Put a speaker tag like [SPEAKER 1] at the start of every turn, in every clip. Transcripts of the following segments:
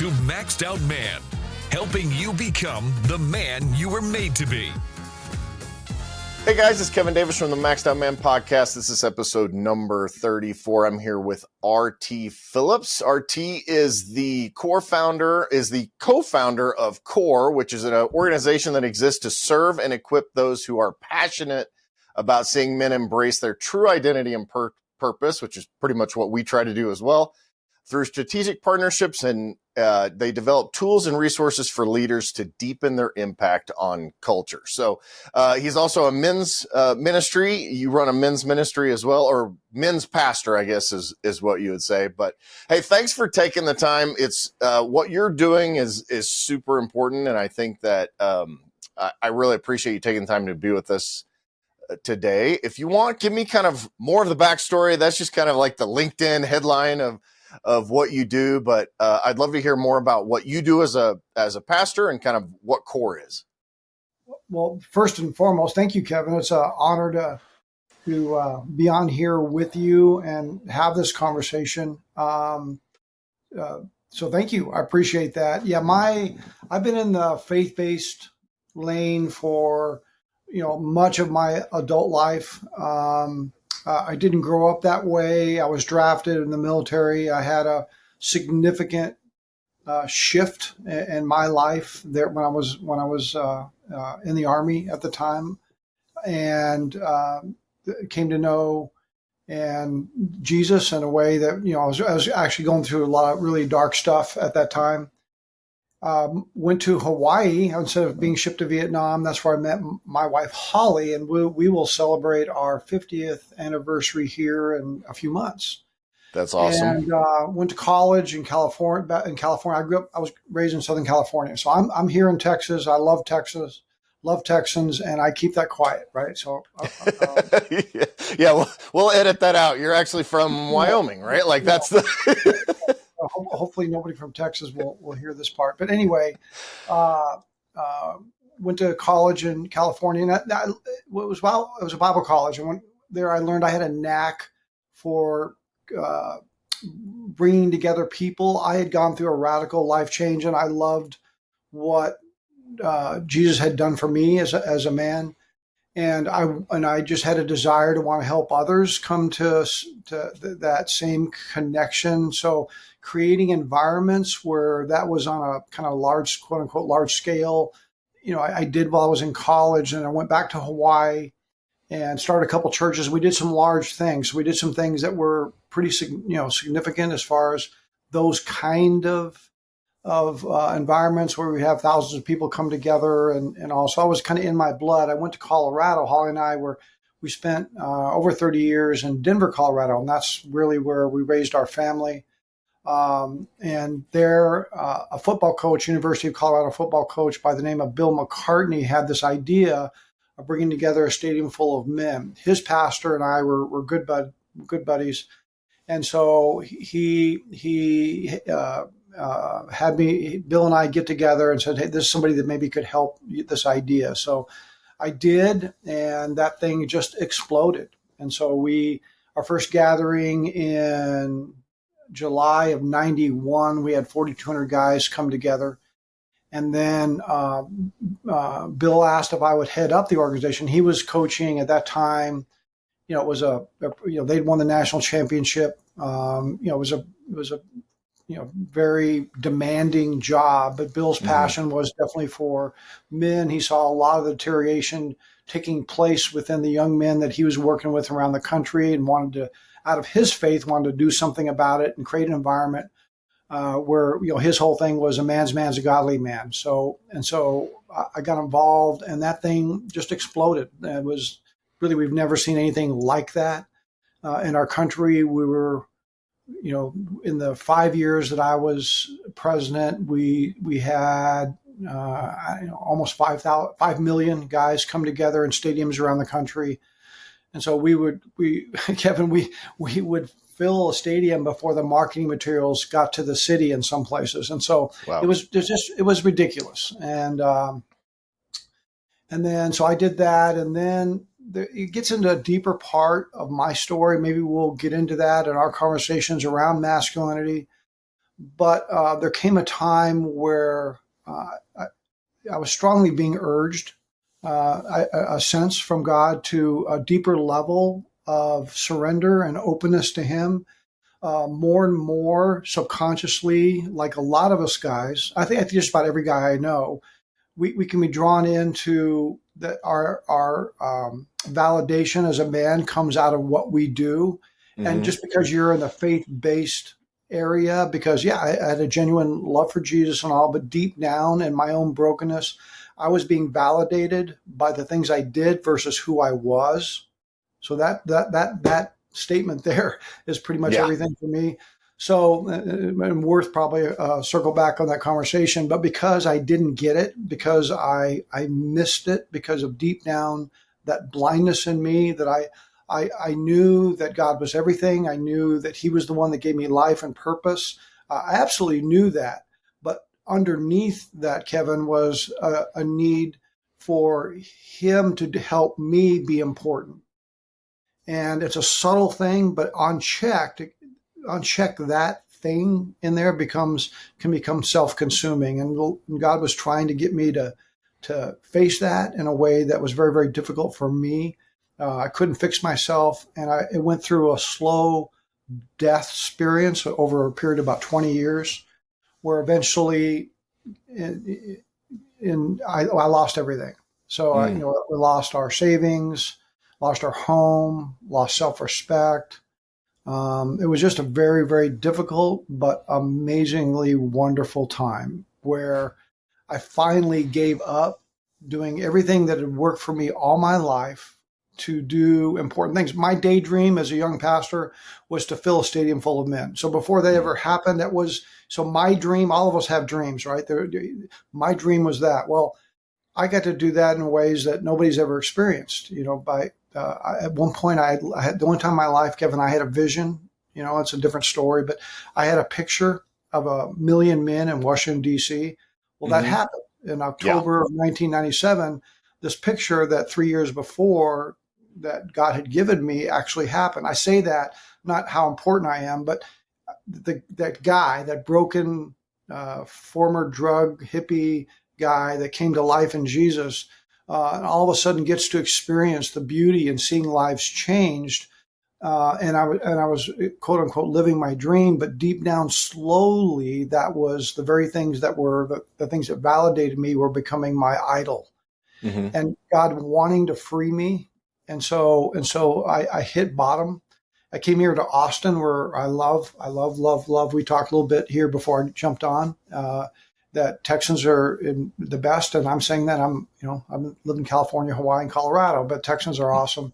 [SPEAKER 1] to Maxed Out Man, helping you become the man you were made to be.
[SPEAKER 2] Hey guys, it's Kevin Davis from the Maxed Out Man podcast. This is episode number 34. I'm here with RT Phillips. RT is the co-founder of CORE, which is an organization that exists to serve and equip those who are passionate about seeing men embrace their true identity and purpose, which is pretty much what we try to do as well, through strategic partnerships, and they develop tools and resources for leaders to deepen their impact on culture. So he's also a men's ministry. You run a men's ministry as well, or men's pastor, I guess is what you would say. But hey, thanks for taking the time. It's what you're doing is super important, and I think that I really appreciate you taking the time to be with us today. If you want, give me kind of more of the backstory. That's just kind of like the LinkedIn headline of what you do, but I'd love to hear more about what you do as a pastor and kind of what CORE is.
[SPEAKER 3] Well, first and foremost, thank you, Kevin. It's an honor to be on here with you and have this conversation. So thank you. I appreciate that. Yeah, I've been in the faith-based lane for much of my adult life. I didn't grow up that way. I was drafted in the military. I had a significant shift in my life there when I was in the Army at the time, and came to know and Jesus in a way that I was actually going through a lot of really dark stuff at that time. Went to Hawaii instead of being shipped to Vietnam. That's where I met my wife, Holly, and we will celebrate our 50th anniversary here in a few months.
[SPEAKER 2] That's awesome.
[SPEAKER 3] And went to college in California. I was raised in Southern California. So I'm here in Texas. I love Texas, love Texans, and I keep that quiet, right? So
[SPEAKER 2] yeah, we'll edit that out. You're actually from Wyoming, right? Like that's the
[SPEAKER 3] hopefully nobody from Texas will hear this part. But anyway, went to college in California. And it was a Bible college. And when there, I learned I had a knack for bringing together people. I had gone through a radical life change, and I loved what Jesus had done for me as a man. And I just had a desire to want to help others come to that same connection. So creating environments where that was on a kind of large, quote unquote, large scale, I did while I was in college, and I went back to Hawaii and started a couple churches. We did some large things. We did some things that were pretty, significant as far as those kind of environments where we have thousands of people come together and all. So I was kind of in my blood. I went to Colorado. Holly and I we spent over 30 years in Denver, Colorado, and that's really where we raised our family. And there, a football coach, University of Colorado football coach by the name of Bill McCartney had this idea of bringing together a stadium full of men. His pastor and I were good buddies. And so he had Bill and I get together and said, hey, this is somebody that maybe could help this idea. So I did, and that thing just exploded. And so our first gathering in July of 91, we had 4,200 guys come together. And then Bill asked if I would head up the organization. He was coaching at that time. It was they'd won the national championship. It was a very demanding job, but Bill's passion was definitely for men. He saw a lot of the deterioration taking place within the young men that he was working with around the country, and wanted to, out of his faith, wanted to do something about it and create an environment where his whole thing was a man's a godly man. So I got involved, and that thing just exploded. It was really, we've never seen anything like that in our country. We were, in the 5 years that I was president, we had almost 5 million guys come together in stadiums around the country. And so Kevin, we would fill a stadium before the marketing materials got to the city in some places. And so Wow. It was ridiculous. And then, so I did that. And then it gets into a deeper part of my story. Maybe we'll get into that in our conversations around masculinity. But there came a time where I was strongly being urged, a sense from God to a deeper level of surrender and openness to Him. More and more subconsciously, like a lot of us guys, I think just about every guy I know, we can be drawn into that our validation as a man comes out of what we do. And just because you're in the faith-based area, because I had a genuine love for Jesus and all, but deep down in my own brokenness, I was being validated by the things I did versus who I was. So that statement there is pretty much everything for me. So, and worth probably circle back on that conversation, but because I didn't get it, because I missed it, because of deep down that blindness in me, that I knew that God was everything. I knew that He was the one that gave me life and purpose. I absolutely knew that. But underneath that, Kevin, was a need for Him to help me be important. And it's a subtle thing, but unchecked, that thing in there can become self-consuming. And God was trying to get me to face that in a way that was very, very difficult for me. I couldn't fix myself, and it went through a slow death experience over a period of about 20 years, where eventually I lost everything. So we lost our savings, lost our home, lost self-respect. It was just a very, very difficult but amazingly wonderful time where I finally gave up doing everything that had worked for me all my life to do important things. My daydream as a young pastor was to fill a stadium full of men. So before that ever happened, so my dream, all of us have dreams, right? My dream was that. Well, I got to do that in ways that nobody's ever experienced. At one point, I had the only time in my life, Kevin, I had a vision. It's a different story, but I had a picture of 1 million men in Washington, D.C. Well, that happened in October of 1997. This picture that 3 years before that God had given me actually happened. I say that not how important I am, but that guy, that broken former drug hippie guy that came to life in Jesus, and all of a sudden gets to experience the beauty and seeing lives changed. And I was quote unquote living my dream, but deep down, slowly, that was the very things that were the things that validated me were becoming my idol, and God wanting to free me. And so I hit bottom. I came here to Austin, where I love. We talked a little bit here before I jumped on. That Texans are the best, and I'm saying that I'm living in California, Hawaii, and Colorado, but Texans are awesome.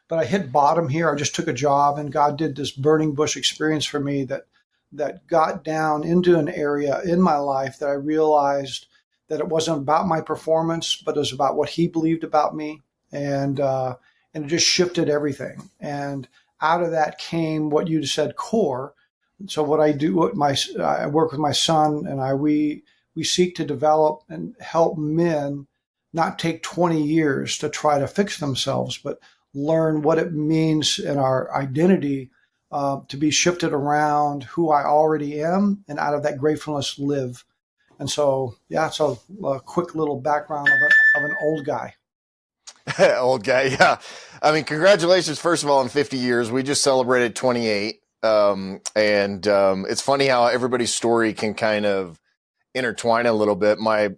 [SPEAKER 3] But I hit bottom here. I just took a job, and God did this burning bush experience for me that got down into an area in my life that I realized that it wasn't about my performance, but it was about what He believed about me, and it just shifted everything. And out of that came what you said, core. So what I do, I work with my son, and we seek to develop and help men not take 20 years to try to fix themselves, but learn what it means in our identity to be shifted around who I already am, and out of that gratefulness live. And so, so a quick little background of an old guy.
[SPEAKER 2] Old guy, yeah. I mean, congratulations, first of all, on 50 years. We just celebrated 28. It's funny how everybody's story can kind of intertwine a little bit. My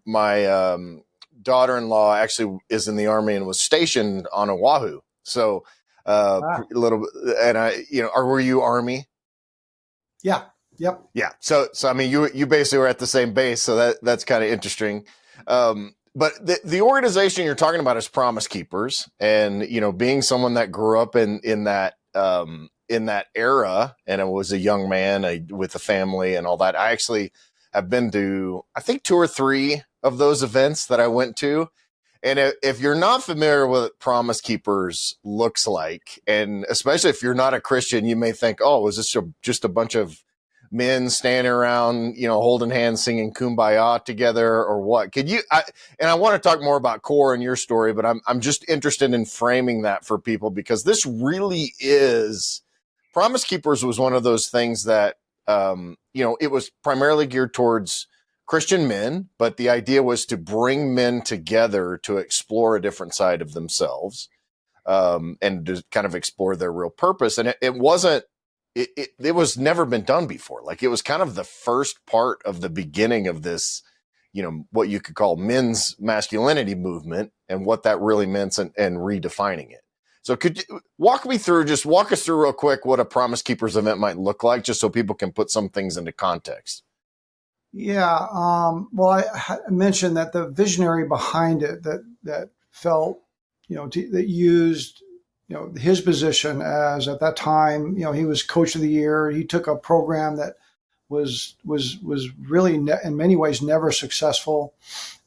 [SPEAKER 2] daughter-in-law actually is in the Army and was stationed on Oahu. So a little bit, and were you Army?
[SPEAKER 3] Yeah. Yep.
[SPEAKER 2] Yeah. So I mean, you basically were at the same base. So that's kind of interesting. But the organization you're talking about is Promise Keepers, and being someone that grew up in that era, and it was a young man with a family and all that. I actually have been to, I think, 2 or 3 of those events that I went to. And if you're not familiar with what Promise Keepers looks like, and especially if you're not a Christian, you may think, oh, is this just a bunch of men standing around, holding hands, singing Kumbaya together, or what? Could you? And I want to talk more about core and your story, but I'm just interested in framing that for people, because this really is, Promise Keepers was one of those things that it was primarily geared towards Christian men, but the idea was to bring men together to explore a different side of themselves, and to kind of explore their real purpose. And it was never been done before. Like, it was kind of the first part of the beginning of this, what you could call men's masculinity movement and what that really meant, and redefining it. So could you walk us through real quick what a Promise Keepers event might look like, just so people can put some things into context?
[SPEAKER 3] Yeah. Well, I mentioned that the visionary behind it that felt, that used, his position as, at that time, he was coach of the year. He took a program that was really in many ways never successful,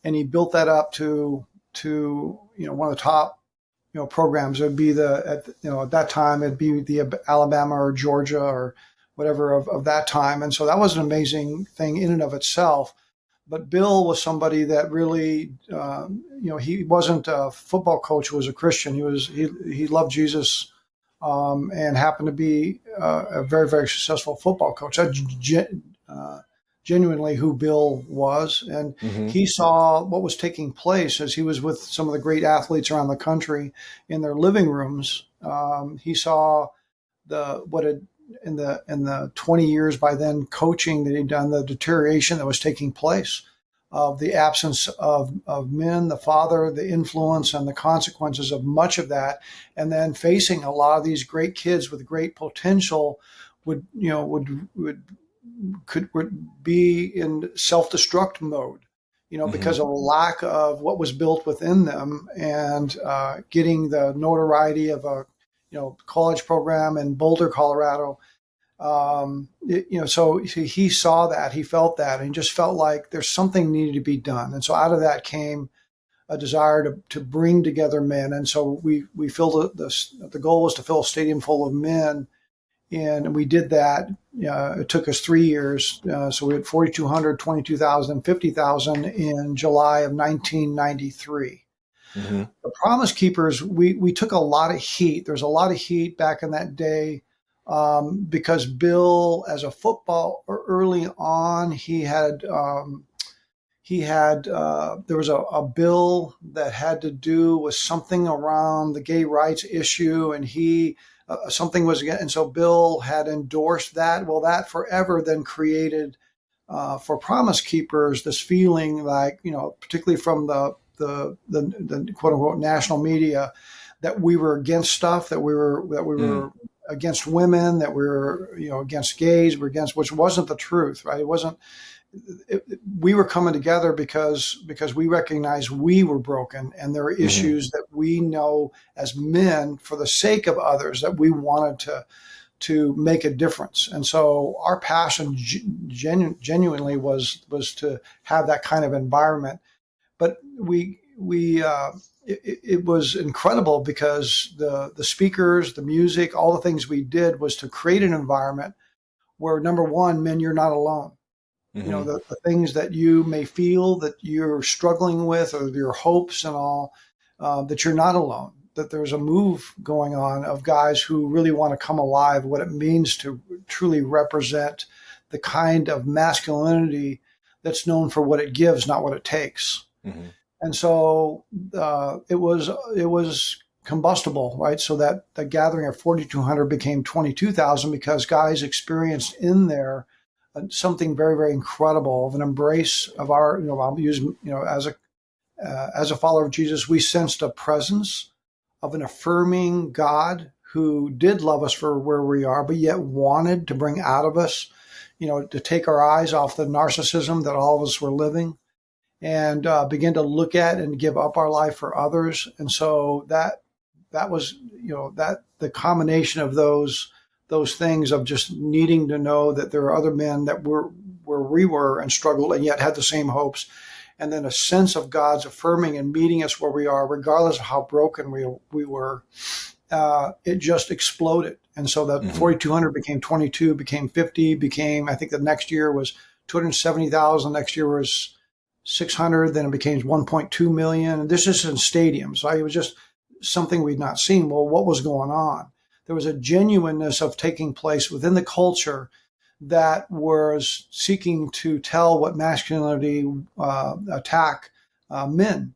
[SPEAKER 3] and he built that up to one of the top programs. It would be at that time it'd be the Alabama or Georgia or whatever of that time. And so that was an amazing thing in and of itself. But Bill was somebody that really, he wasn't a football coach who was a Christian. He loved Jesus, and happened to be a very, very successful football coach. That's genuinely who Bill was. And he saw what was taking place as he was with some of the great athletes around the country in their living rooms. He saw in the 20 years by then coaching that he'd done, the deterioration that was taking place, of the absence of men, the father, the influence, and the consequences of much of that. And then facing a lot of these great kids with great potential would be in self-destruct mode, because of a lack of what was built within them, and getting the notoriety of a college program in Boulder, Colorado. So he saw that, he felt that, and he just felt like there's something needed to be done. And so out of that came a desire to bring together men. And so we filled the goal was to fill a stadium full of men. And we did that. It took us 3 years. So we had 4,200, 22,000, 50,000 in July of 1993. The Promise Keepers, we took a lot of heat. There's a lot of heat back in that day, because Bill, as a football, early on, there was a bill that had to do with something around the gay rights issue, and something was, and so Bill had endorsed that. Well, that forever then created, for Promise Keepers, this feeling like, particularly from the quote unquote national media, that we were against stuff, that we were against women, that we were, against gays, which wasn't the truth, right? It wasn't. We were coming together because we recognized we were broken, and there were issues that we know as men, for the sake of others, that we wanted to make a difference. And so our passion genuinely was to have that kind of environment. But it was incredible, because the speakers, the music, all the things we did was to create an environment where, number one, men, you're not alone. The things that you may feel that you're struggling with, or your hopes and all, that you're not alone, that there's a move going on of guys who really want to come alive, what it means to truly represent the kind of masculinity that's known for what it gives, not what it takes. And so it was combustible, right? So that the gathering of 4,200 became 22,000, because guys experienced in there something very, very incredible, of an embrace of our, I'll use, as a follower of Jesus, we sensed a presence of an affirming God who did love us for where we are, but yet wanted to bring out of us, to take our eyes off the narcissism that all of us were living, and begin to look at and give up our life for others. And so that was, that the combination of those things, of just needing to know that there are other men that were where we were and struggled and yet had the same hopes. And then a sense of God's affirming and meeting us where we are, regardless of how broken we were. It just exploded. And so that 4,200 became 22, became 50, became, I think the next year was 270,000. Next year was 600. Then it became 1.2 million. And this is in stadiums. So it was just something we'd not seen. Well, what was going on? There was a genuineness of taking place within the culture that was seeking to tell what masculinity attack men.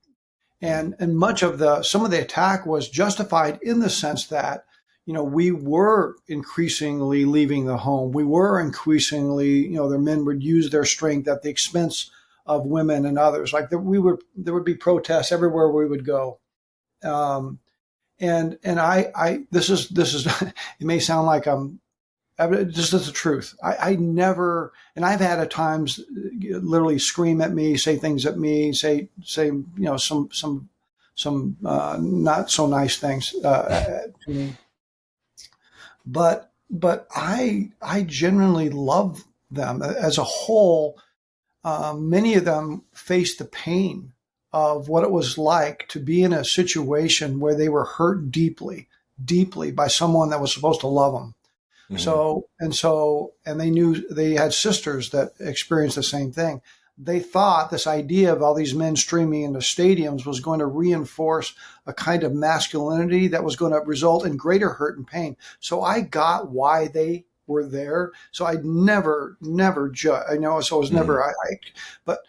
[SPEAKER 3] And much of some of the attack was justified in the sense that, we were increasingly leaving the home. We were increasingly, the men would use their strength at the expense of women and others. Like there would be protests everywhere we would go. And this is it may sound like this is the truth. I never, and I've had at times literally scream at me, say things at me, say some not so nice things to me. But I genuinely love them as a whole. Many of them faced the pain of what it was like to be in a situation where they were hurt deeply, deeply by someone that was supposed to love them. And they knew they had sisters that experienced the same thing. They thought this idea of all these men streaming into stadiums was going to reinforce a kind of masculinity that was going to result in greater hurt and pain. So I got why they were there. So I'd never judge. I know. So it was never, but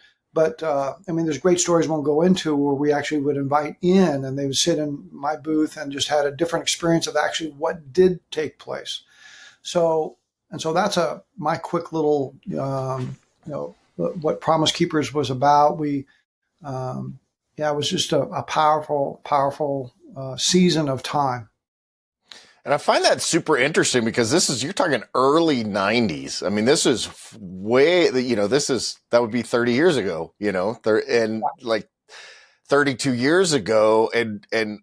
[SPEAKER 3] I mean, there's great stories we won't go into where we actually would invite in and they would sit in my booth and just had a different experience of actually what did take place. So that's my quick little, what Promise Keepers was about. It was just a powerful season of time.
[SPEAKER 2] And I find that super interesting because you're talking early 90s. I mean, this is that would be 30 years ago, and like 32 years ago. And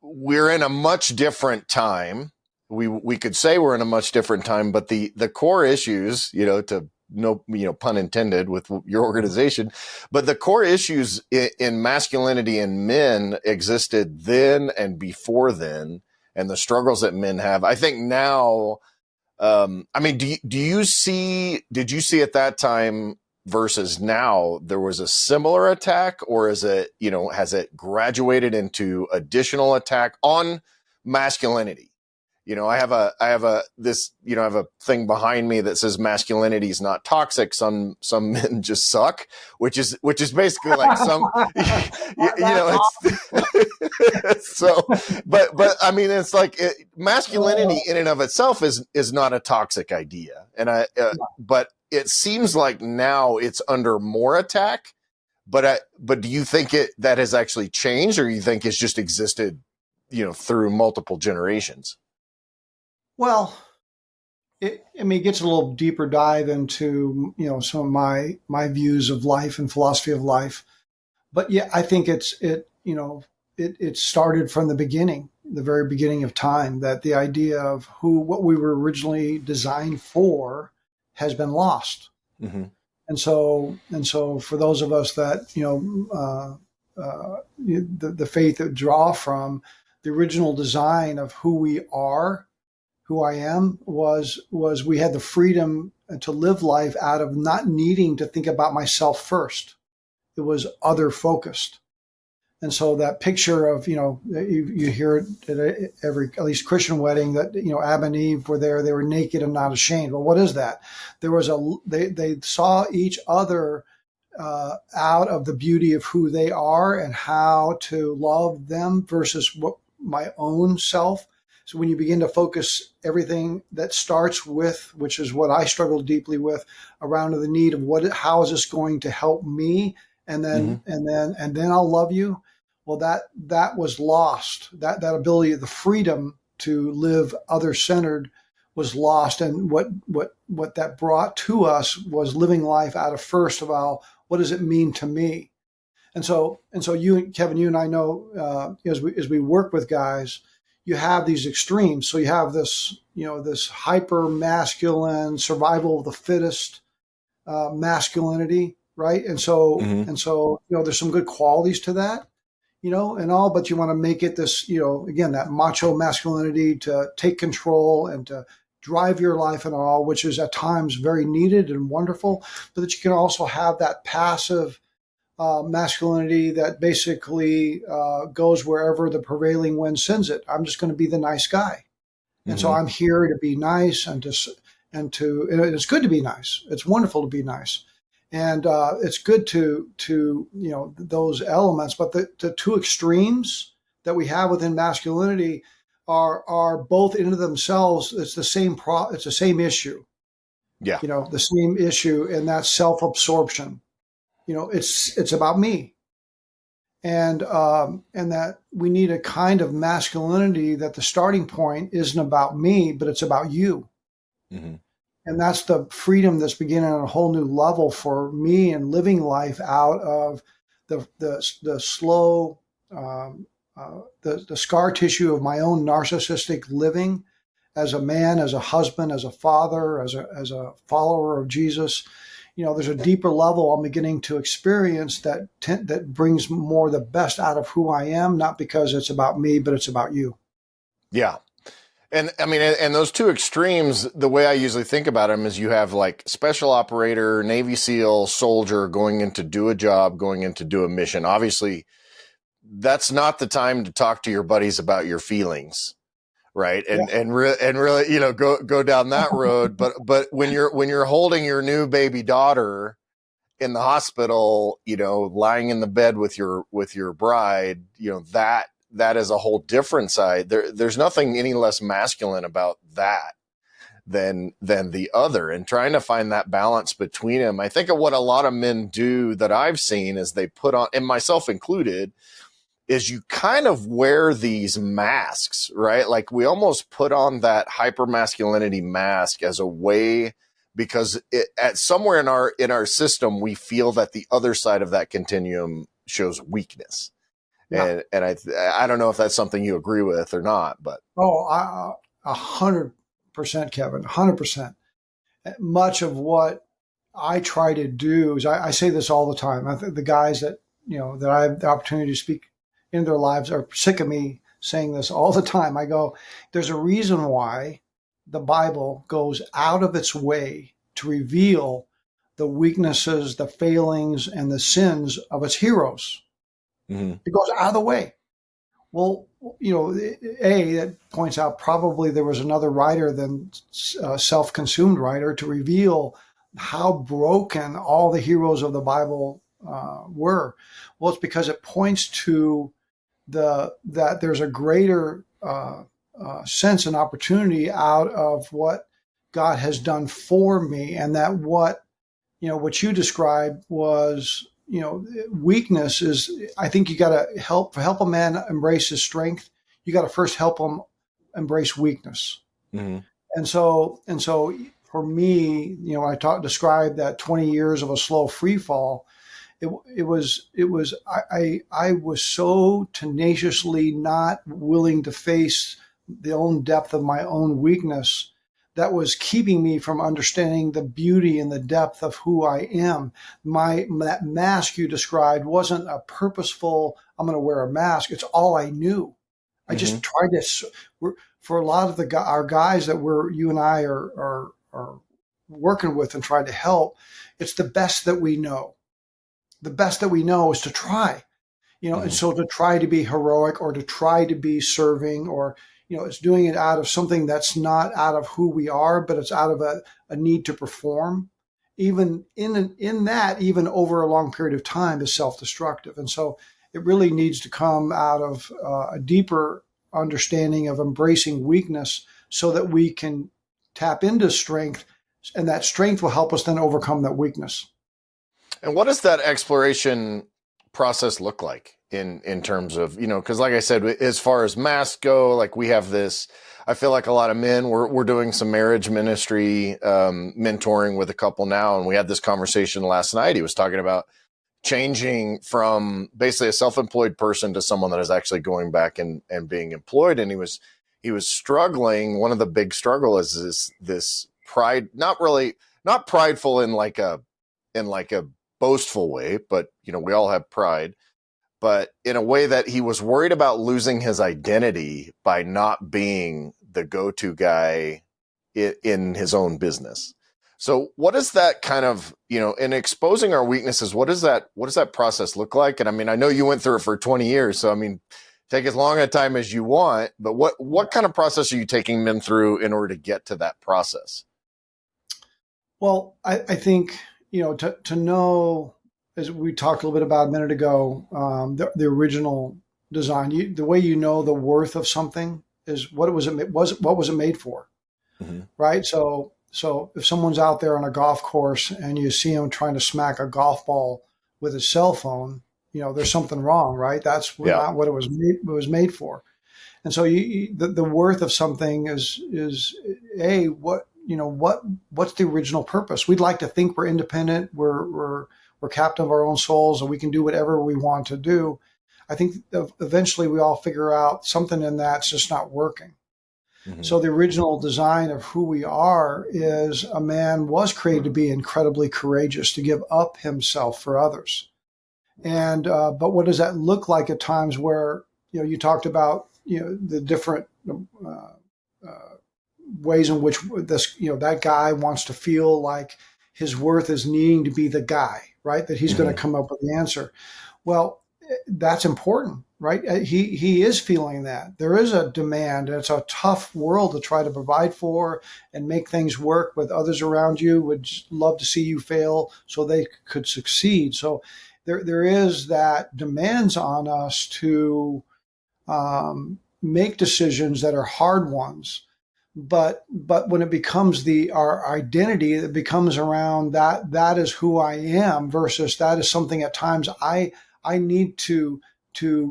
[SPEAKER 2] we're in a much different time. We could say we're in a much different time, but the core issues, pun intended with your organization, but the core issues in masculinity in men existed then and before then, and the struggles that men have. I think now, did you see at that time versus now, there was a similar attack, or is it, has it graduated into additional attack on masculinity? I have a thing behind me that says masculinity is not toxic. Some men just suck, which is basically like it's so, but I mean, it's like masculinity in and of itself is not a toxic idea. And but it seems like now it's under more attack, but do you think that has actually changed, or you think it's just existed, through multiple generations?
[SPEAKER 3] Well, it gets a little deeper dive into, some of my views of life and philosophy of life. But yeah, I think it started from the very beginning of time, that the idea of what we were originally designed for has been lost. Mm-hmm. And so for those of us that, the faith that draw from the original design of who we are, who I am, was we had the freedom to live life out of not needing to think about myself first. It was other focused. And so that picture of, you hear it at every, at least Christian wedding, that, Adam and Eve were there, they were naked and not ashamed. Well, what is that? There was they saw each other out of the beauty of who they are and how to love them versus my own self. So when you begin to focus everything that starts with, which is what I struggle deeply with, around the need of how is this going to help me, and then and then I'll love you. Well, that was lost. That ability, the freedom to live other-centered, was lost. And what that brought to us was living life out of, first of all, what does it mean to me? And so Kevin, you and I know as we work with guys, you have these extremes. So you have this hyper masculine survival of the fittest masculinity, right? And so there's some good qualities to that, and all, but you want to make it this, again, that macho masculinity to take control and to drive your life and all, which is at times very needed and wonderful, but that you can also have that passive masculinity that basically goes wherever the prevailing wind sends it. I'm just going to be the nice guy. And so I'm here to be nice and and it's good to be nice. It's wonderful to be nice. And it's good to those elements, but the two extremes that we have within masculinity are both into themselves. It's the same issue.
[SPEAKER 2] Yeah.
[SPEAKER 3] The same issue, and that's self-absorption. It's about me, and that we need a kind of masculinity that the starting point isn't about me, but it's about you.
[SPEAKER 2] Mm-hmm.
[SPEAKER 3] And that's the freedom that's beginning on a whole new level for me and living life out of the slow, the scar tissue of my own narcissistic living as a man, as a husband, as a father, as a follower of Jesus. There's a deeper level I'm beginning to experience that brings more the best out of who I am, not because it's about me, but it's about you.
[SPEAKER 2] Yeah. And I mean, and those two extremes, the way I usually think about them is you have like special operator, Navy SEAL, soldier going in to do a job, going in to do a mission. Obviously, that's not the time to talk to your buddies about your feelings, right? And really, go down that road. But when you're holding your new baby daughter in the hospital, lying in the bed with your bride, that is a whole different side. There's nothing any less masculine about that than the other, and trying to find that balance between them. I think of what a lot of men do that I've seen is they put on, and myself included, is you kind of wear these masks, right? Like we almost put on that hyper masculinity mask as a way, because at somewhere in our system, we feel that the other side of that continuum shows weakness. Yeah. And I don't know if that's something you agree with or not, but
[SPEAKER 3] 100%, Kevin, 100%. Much of what I try to do is I say this all the time. I think the guys that that I have the opportunity to speak in their lives are sick of me saying this all the time. I go, there's a reason why the Bible goes out of its way to reveal the weaknesses, the failings, and the sins of its heroes. Mm-hmm. It goes out of the way. Well, that points out probably there was another writer than self-consumed writer to reveal how broken all the heroes of the Bible were. Well, it's because it points to that there's a greater sense and opportunity out of what God has done for me, and that what you described was weakness is. I think you got to help a man embrace his strength. You got to first help him embrace weakness. Mm-hmm. And so for me, when I described that 20 years of a slow free fall, I was so tenaciously not willing to face the own depth of my own weakness that was keeping me from understanding the beauty and the depth of who I am. That mask you described wasn't a purposeful, I'm going to wear a mask. It's all I knew. I just tried to, for a lot of our guys that you and I are working with and trying to help, it's the best that we know. The best that we know is to try, and so to try to be heroic or to try to be serving, or, it's doing it out of something that's not out of who we are, but it's out of a need to perform. Even in that, even over a long period of time, is self-destructive. And so it really needs to come out of a deeper understanding of embracing weakness so that we can tap into strength, and that strength will help us then overcome that weakness.
[SPEAKER 2] And what does that exploration process look like in terms of, because like I said, as far as masks go, like we have this, I feel like a lot of men, we're doing some marriage ministry, mentoring with a couple now. And we had this conversation last night. He was talking about changing from basically a self-employed person to someone that is actually going back and being employed. And he was struggling. One of the big struggle is this pride, not prideful in like a boastful way, but we all have pride, but in a way that he was worried about losing his identity by not being the go-to guy in his own business. So what is that kind of, in exposing our weaknesses, what does that process look like? And I mean, I know you went through it for 20 years. So, I mean, take as long a time as you want, but what kind of process are you taking men through in order to get to that process?
[SPEAKER 3] Well, I think, to know, as we talked a little bit about a minute ago, the original design, the way you know the worth of something is what was it made for,
[SPEAKER 2] Mm-hmm.
[SPEAKER 3] right? So if someone's out there on a golf course and you see him trying to smack a golf ball with his cell phone, there's something wrong, right? That's
[SPEAKER 2] Yeah.
[SPEAKER 3] not what it was made for. And so the worth of something is what's the original purpose? We'd like to think we're independent, we're captain of our own souls, and we can do whatever we want to do. I think eventually we all figure out something in that's just not working.
[SPEAKER 2] Mm-hmm.
[SPEAKER 3] So the original design of who we are is a man was created to be incredibly courageous, to give up himself for others. And but what does that look like at times where you talked about the different ways in which that guy wants to feel like his worth is needing to be the guy, right? That he's
[SPEAKER 2] Mm-hmm.
[SPEAKER 3] going to come up with the answer. Well, that's important, right? He is feeling that there is a demand, and it's a tough world to try to provide for and make things work with others around you. Would love to see you fail so they could succeed. So there is that demands on us to make decisions that are hard ones. But when it becomes our identity, it becomes around that is who I am versus that is something at times I need to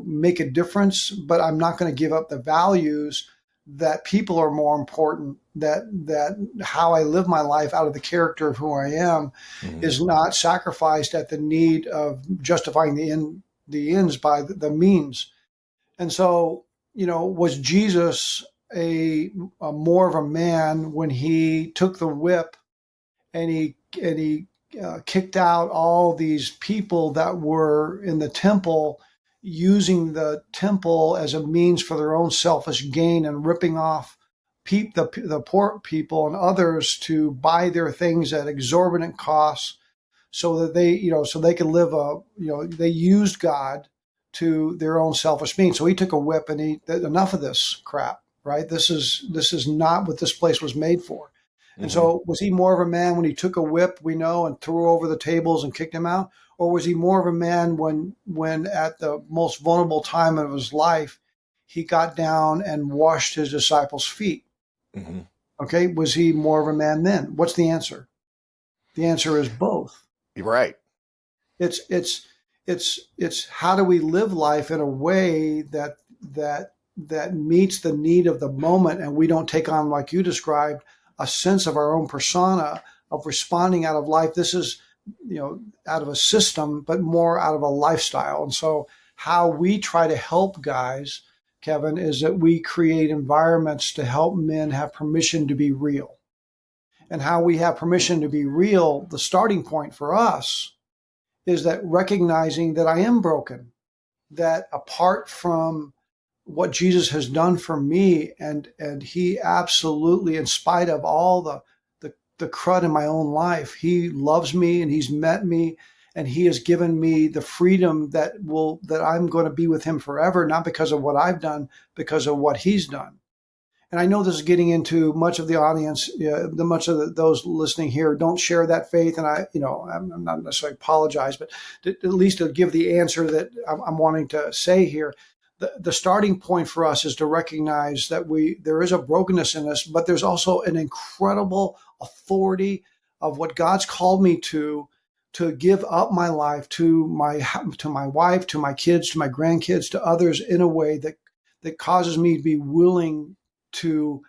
[SPEAKER 3] make a difference, but I'm not going to give up the values that people are more important, that how I live my life out of the character of who I am
[SPEAKER 2] Mm-hmm.
[SPEAKER 3] is not sacrificed at the need of justifying the ends by the means. And so, was Jesus a more of a man when he took the whip and he kicked out all these people that were in the temple, using the temple as a means for their own selfish gain and ripping off the poor people and others to buy their things at exorbitant costs, so that they could live they used God to their own selfish means. So he took a whip and enough of this crap, right? This is not what this place was made for. And
[SPEAKER 2] Mm-hmm.
[SPEAKER 3] so was he more of a man when he took a whip, and threw over the tables and kicked him out? Or was he more of a man when at the most vulnerable time of his life, he got down and washed his disciples' feet?
[SPEAKER 2] Mm-hmm.
[SPEAKER 3] Okay. Was he more of a man then? What's the answer? The answer is both.
[SPEAKER 2] You're right.
[SPEAKER 3] It's how do we live life in a way that meets the need of the moment, and we don't take on, like you described, a sense of our own persona of responding out of life. This is out of a system, but more out of a lifestyle. And so how we try to help guys, Kevin, is that we create environments to help men have permission to be real. And how we have permission to be real, the starting point for us is that recognizing that I am broken, that apart from what Jesus has done for me, and he absolutely, in spite of all the crud in my own life, he loves me and he's met me and he has given me the freedom that I'm going to be with him forever, not because of what I've done, because of what he's done. And I know this is getting into much of the audience, much of those listening here don't share that faith. And I'm not necessarily apologize, but at least to give the answer that I'm wanting to say here. The starting point for us is to recognize that there is a brokenness in us, but there's also an incredible authority of what God's called me to give up my life to my wife, to my kids, to my grandkids, to others in a way that causes me to be willing to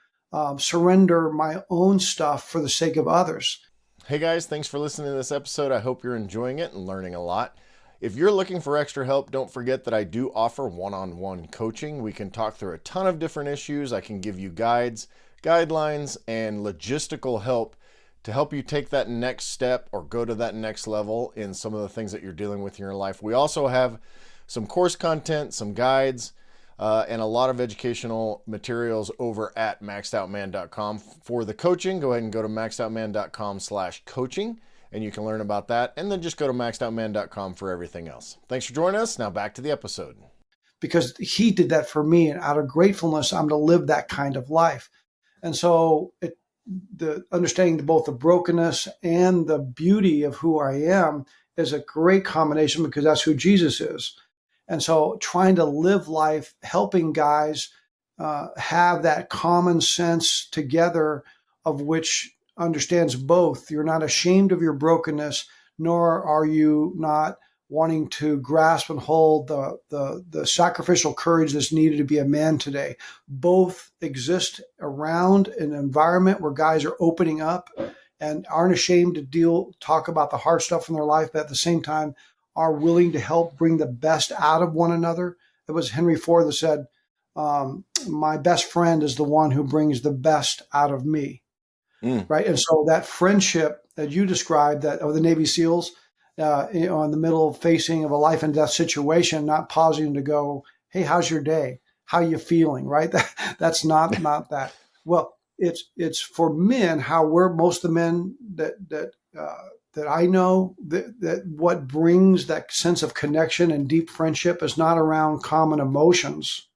[SPEAKER 3] surrender my own stuff for the sake of others.
[SPEAKER 2] Hey guys, thanks for listening to this episode. I hope you're enjoying it and learning a lot. If you're looking for extra help, don't forget that I do offer one-on-one coaching. We can talk through a ton of different issues. I can give you guides, guidelines, and logistical help to help you take that next step or go to that next level in some of the things that you're dealing with in your life. We also have some course content, some guides, and a lot of educational materials over at maxedoutman.com. For the coaching, go ahead and go to maxedoutman.com/coaching, and you can learn about that. And then just go to maxedoutman.com for everything else. Thanks for joining us. Now back to the episode.
[SPEAKER 3] Because he did that for me, and out of gratefulness, I'm to live that kind of life. And so the understanding both the brokenness and the beauty of who I am is a great combination because that's who Jesus is. And so trying to live life, helping guys have that common sense together of which understands both. You're not ashamed of your brokenness, nor are you not wanting to grasp and hold the sacrificial courage that's needed to be a man today. Both exist around an environment where guys are opening up and aren't ashamed to talk about the hard stuff in their life, but at the same time are willing to help bring the best out of one another. It was Henry Ford that said, my best friend is the one who brings the best out of me. Right. And so that friendship that you described, that of the Navy SEALs, in the middle facing of a life and death situation, not pausing to go, hey, how's your day? How you feeling? Right. That's not that. Well, it's for men, how we're most of the men that I know that what brings that sense of connection and deep friendship is not around common emotions.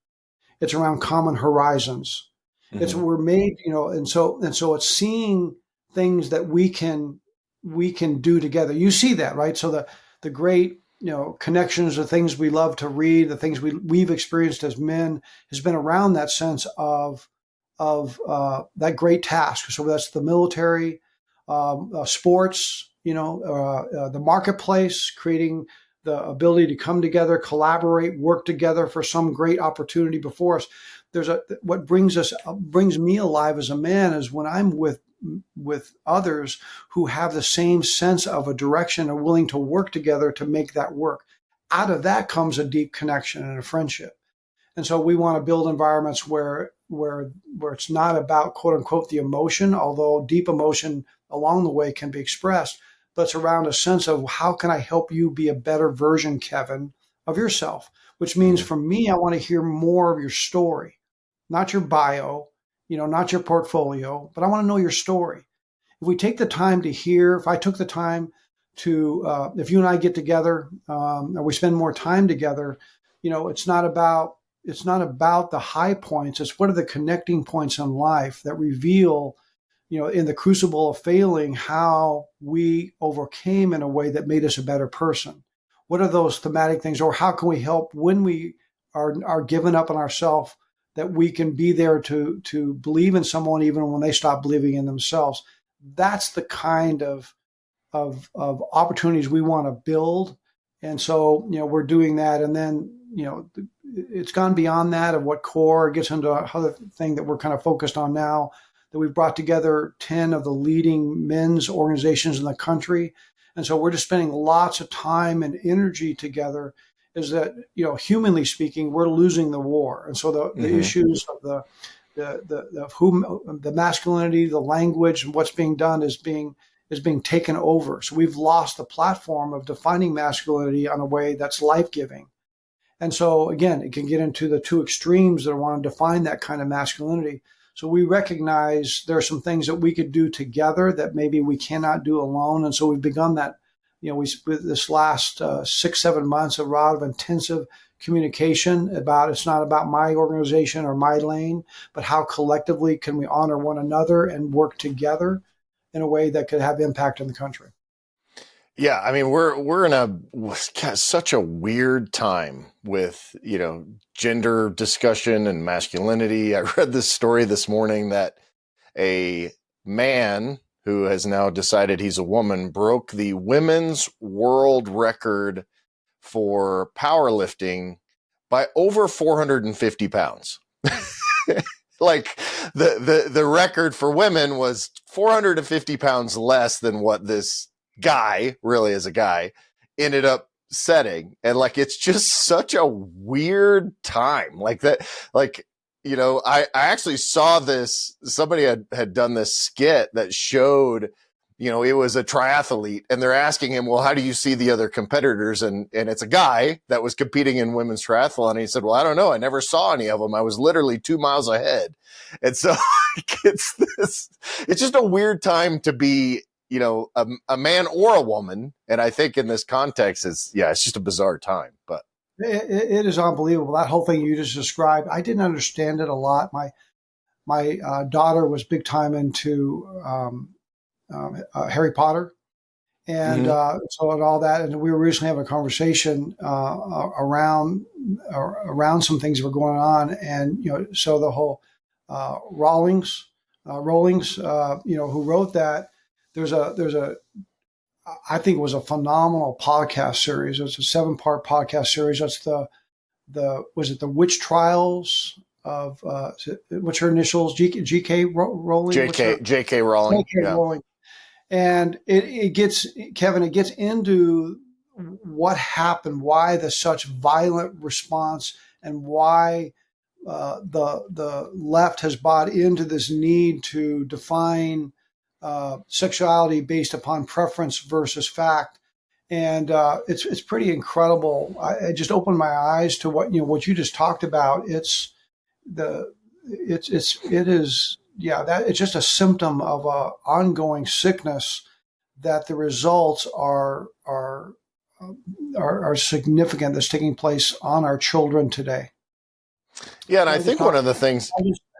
[SPEAKER 3] It's around common horizons. Mm-hmm. It's we're made, and so it's seeing things that we can do together. You see that, right? So the great, connections, the things we love to read, the things we've experienced as men has been around that sense of that great task. So that's the military, sports, the marketplace, creating the ability to come together, collaborate, work together for some great opportunity before us. What brings me alive as a man is when I'm with others who have the same sense of a direction and willing to work together to make that work. Out of that comes a deep connection and a friendship. And so we want to build environments where it's not about, quote unquote, the emotion, although deep emotion along the way can be expressed, but it's around a sense of how can I help you be a better version, Kevin, of yourself, which means for me, I want to hear more of your story, not your bio, not your portfolio, but I want to know your story. If we take the time to hear, if I took the time to, if you and I get together, or we spend more time together, it's not about the high points. It's what are the connecting points in life that reveal, in the crucible of failing, how we overcame in a way that made us a better person. What are those thematic things, or how can we help when we are giving up on ourselves, that we can be there to believe in someone even when they stop believing in themselves. That's the kind of opportunities we want to build. And so, we're doing that. And then, it's gone beyond that of what core gets into another thing that we're kind of focused on now, that we've brought together 10 of the leading men's organizations in the country. And so we're just spending lots of time and energy together, is that, humanly speaking, we're losing the war. And so the issues of the masculinity, the language, and what's being done is being taken over. So we've lost the platform of defining masculinity on a way that's life-giving. And so again, it can get into the two extremes that want to define that kind of masculinity. So we recognize there are some things that we could do together that maybe we cannot do alone. And so we've begun that, this last 6-7 months, a lot of intensive communication about, it's not about my organization or my lane, but how collectively can we honor one another and work together in a way that could have impact in the country.
[SPEAKER 2] Yeah, I mean, we're in such a weird time with, gender discussion and masculinity. I read this story this morning that a man who has now decided he's a woman broke the women's world record for powerlifting by over 450 pounds. Like the record for women was 450 pounds less than what this guy, really as a guy, ended up setting. And it's just such a weird time like that. I actually saw this, somebody had done this skit that showed, it was a triathlete, and they're asking him, well, how do you see the other competitors? And it's a guy that was competing in women's triathlon. And he said, well, I don't know. I never saw any of them. I was literally 2 miles ahead. And so it's just a weird time to be, a man or a woman. And I think in this context, it's just a bizarre time, but.
[SPEAKER 3] It is unbelievable. That whole thing you just described, I didn't understand it a lot. my daughter was big time into Harry Potter. And so and all that, and we were recently having a conversation around some things that were going on, and so the whole Rawlings, who wrote that. There's a I think it was a phenomenal podcast series. It's a 7-part podcast series. That's was it the Witch Trials of what's her initials? G.K. Rowling.
[SPEAKER 2] J.K. Rowling.
[SPEAKER 3] J.K. Rowling. And it gets into what happened, why the such violent response, and why the left has bought into this need to define sexuality based upon preference versus fact. And it's pretty incredible. I just opened my eyes to what you just talked about. It's just a symptom of a ongoing sickness that the results are significant that's taking place on our children today.
[SPEAKER 2] Yeah, and I think one of the things.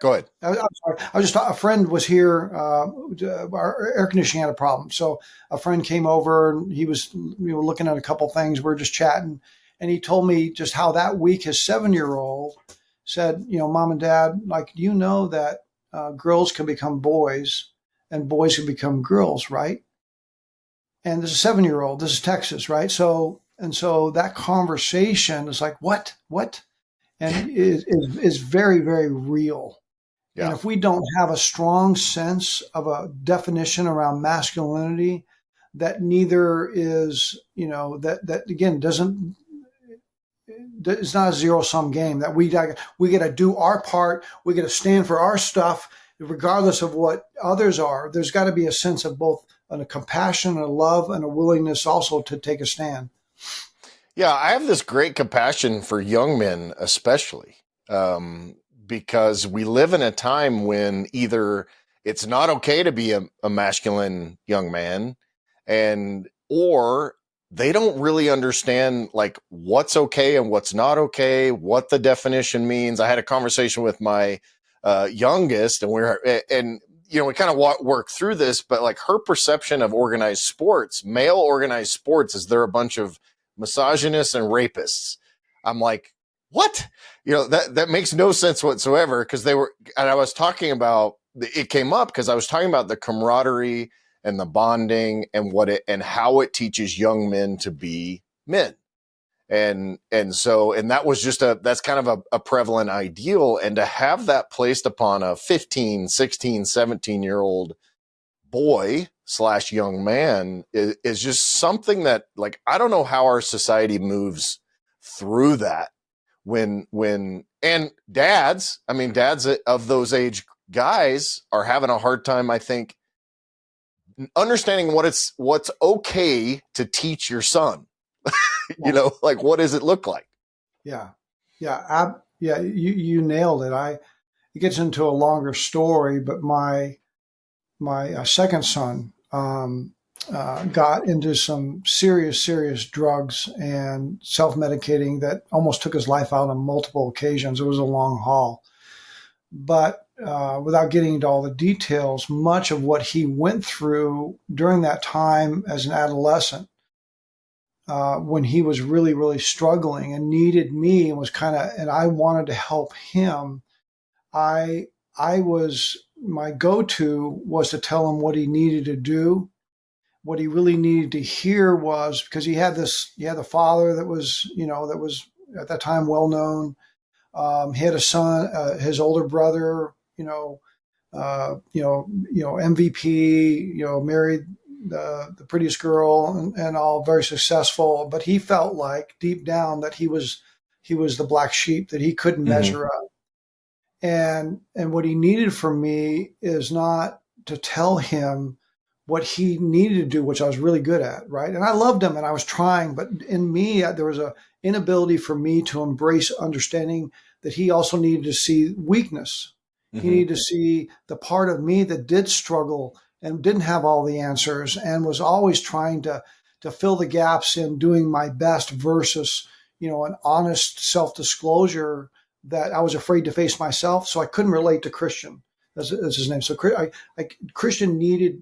[SPEAKER 2] Go ahead.
[SPEAKER 3] I'm sorry. A friend was here. Our air conditioning had a problem, so a friend came over and we were looking at a couple things. We were just chatting, and he told me just how that week his 7-year-old said, Mom and Dad, do you know that girls can become boys and boys can become girls, right? And this is a 7-year-old. This is Texas, right? So that conversation is like, what? And it is very, very real. Yeah. And if we don't have a strong sense of a definition around masculinity, that neither is, that again doesn't. It's not a zero-sum game. That we got to do our part. We got to stand for our stuff, regardless of what others are. There's got to be a sense of both a compassion, a love, and a willingness also to take a stand.
[SPEAKER 2] Yeah, I have this great compassion for young men, especially because we live in a time when either it's not okay to be a masculine young man, or they don't really understand what's okay and what's not okay, what the definition means. I had a conversation with my youngest, and we kind of work through this, but her perception of organized sports, male organized sports, is they're a bunch of misogynists and rapists. I'm like, what? That makes no sense whatsoever, because and I was talking about, it came up because I was talking about the camaraderie and the bonding and how it teaches young men to be men. And that was that's kind of a prevalent ideal. And to have that placed upon a 15, 16, 17-year-old boy / young man is just something that I don't know how our society moves through that and dads of those age guys are having a hard time, I think, understanding what's okay to teach your son. What does it look like?
[SPEAKER 3] Yeah. You nailed it. It gets into a longer story, but my second son got into some serious drugs and self-medicating that almost took his life out on multiple occasions. It was a long haul. But without getting into all the details, much of what he went through during that time as an adolescent, when he was really, really struggling and needed me and I wanted to help him, my go-to was to tell him what he needed to do. What he really needed to hear was, because he had a father that was at that time well known. He had a son, his older brother, MVP, married the prettiest girl and all, very successful. But he felt like deep down that he was the black sheep, that he couldn't measure up. And what he needed from me is not to tell him what he needed to do, which I was really good at, right? And I loved him and I was trying, but in me, there was an inability for me to embrace understanding that he also needed to see weakness. He needed to see the part of me that did struggle and didn't have all the answers and was always trying to fill the gaps in doing my best versus, an honest self-disclosure that I was afraid to face myself. So I couldn't relate to Christian. That's his name. So Christian needed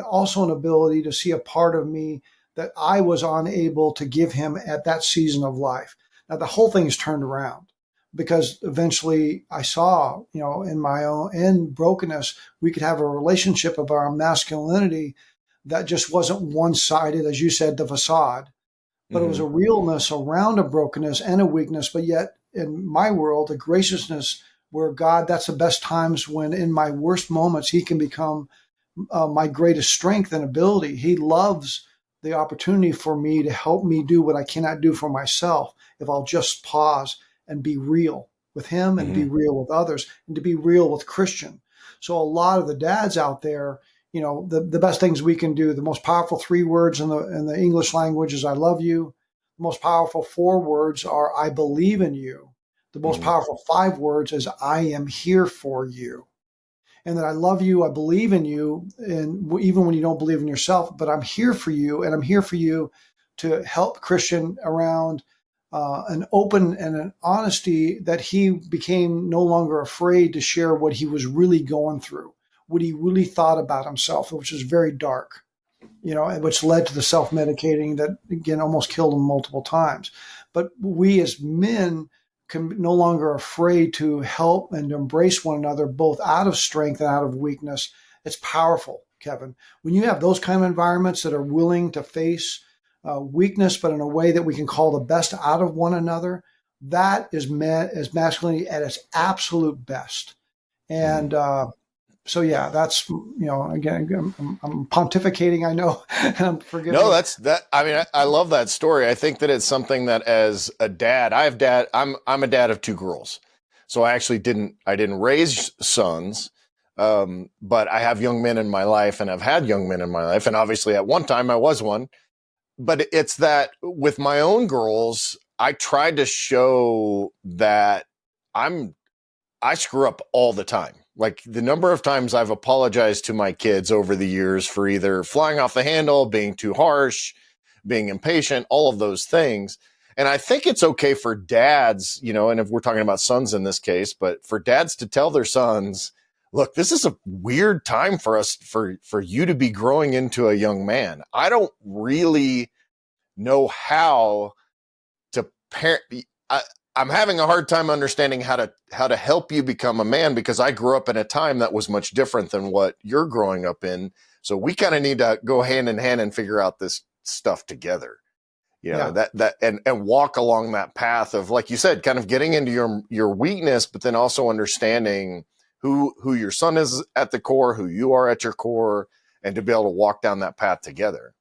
[SPEAKER 3] also an ability to see a part of me that I was unable to give him at that season of life. Now the whole thing is turned around because eventually I saw, in my own in brokenness, we could have a relationship of our masculinity that just wasn't one-sided, as you said, the facade, but it was a realness around a brokenness and a weakness, but yet in my world, a graciousness where God, that's the best times when in my worst moments, he can become my greatest strength and ability. He loves the opportunity for me to help me do what I cannot do for myself if I'll just pause and be real with him and be real with others and to be real with Christian. So a lot of the dads out there, the best things we can do, the most powerful 3 words in the English language is I love you. The most powerful 4 words are I believe in you. The most powerful 5 words is I am here for you. And that I love you, I believe in you, and even when you don't believe in yourself, but I'm here for you, and I'm here for you to help Christian around an open and an honesty that he became no longer afraid to share what he was really going through, what he really thought about himself, which is very dark, which led to the self-medicating that, again, almost killed him multiple times. But we as men can no longer afraid to help and to embrace one another, both out of strength and out of weakness. It's powerful, Kevin. When you have those kind of environments that are willing to face weakness, but in a way that we can call the best out of one another, that is masculinity at its absolute best. And so, yeah, that's, again, I'm pontificating, I know, and I'm forgetting.
[SPEAKER 2] No, I mean, I love that story. I think that it's something that as a dad, I'm a dad of 2 girls. So I actually didn't raise sons. But I have young men in my life and I've had young men in my life. And obviously at one time I was one, but it's that with my own girls, I tried to show that I screw up all the time. Like the number of times I've apologized to my kids over the years for either flying off the handle, being too harsh, being impatient, all of those things. And I think it's okay for dads, and if we're talking about sons in this case, but for dads to tell their sons, look, this is a weird time for us, for you to be growing into a young man. I don't really know how to parent. I'm having a hard time understanding how to help you become a man because I grew up in a time that was much different than what you're growing up in. So we kind of need to go hand in hand and figure out this stuff together. And walk along that path of, like you said, kind of getting into your weakness, but then also understanding who your son is at the core, who you are at your core, and to be able to walk down that path together.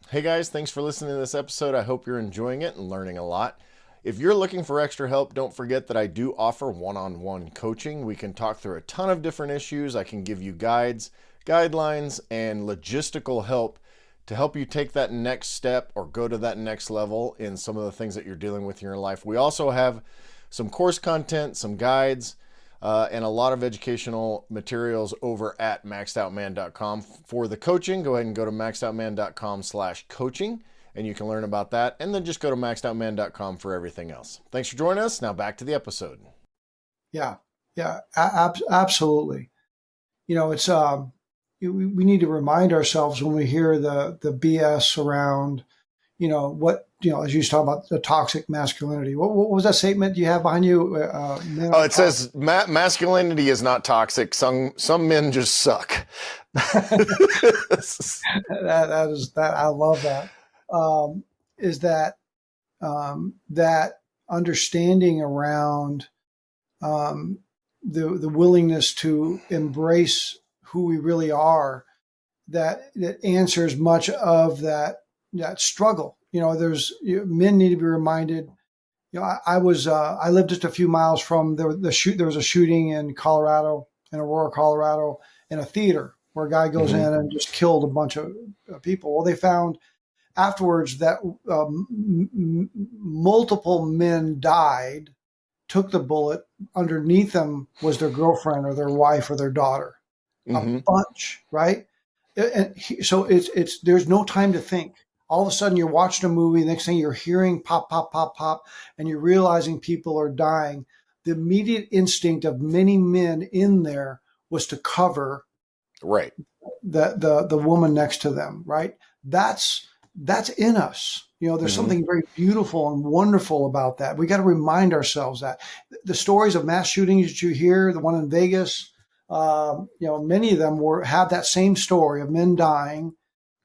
[SPEAKER 2] Hey guys, thanks for listening to this episode. I hope you're enjoying it and learning a lot. If you're looking for extra help, don't forget that I do offer one-on-one coaching. We can talk through a ton of different issues. I can give you guides, guidelines, and logistical help to help you take that next step or go to that next level in some of the things that you're dealing with in your life. We also have some course content, some guides, and a lot of educational materials over at maxedoutman.com. For the coaching, go ahead and go to maxedoutman.com/coaching. And you can learn about that. And then just go to maxedoutman.com for everything else. Thanks for joining us. Now back to the episode.
[SPEAKER 3] Yeah, absolutely. It's we need to remind ourselves when we hear the BS around, as you talk about the toxic masculinity. What was that statement you have behind you?
[SPEAKER 2] It says masculinity is not toxic. Some men just suck.
[SPEAKER 3] that is that. I love that. Is that that understanding around the willingness to embrace who we really are, that answers much of that struggle. Men need to be reminded. I lived just a few miles from there was a shooting in Colorado, in Aurora, Colorado, in a theater where a guy goes in and just killed a bunch of people. Well, they found afterwards that multiple men died, took the bullet. Underneath them was their girlfriend or their wife or their daughter. A bunch, right? So it's there's no time to think. All of a sudden you're watching a movie, next thing you're hearing pop, pop, pop, pop, and you're realizing people are dying. The immediate instinct of many men in there was to cover
[SPEAKER 2] Right.
[SPEAKER 3] the woman next to them, right? That's in us. There's something very beautiful and wonderful about that. We got to remind ourselves that the stories of mass shootings that you hear, the one in Vegas, many of them have that same story of men dying,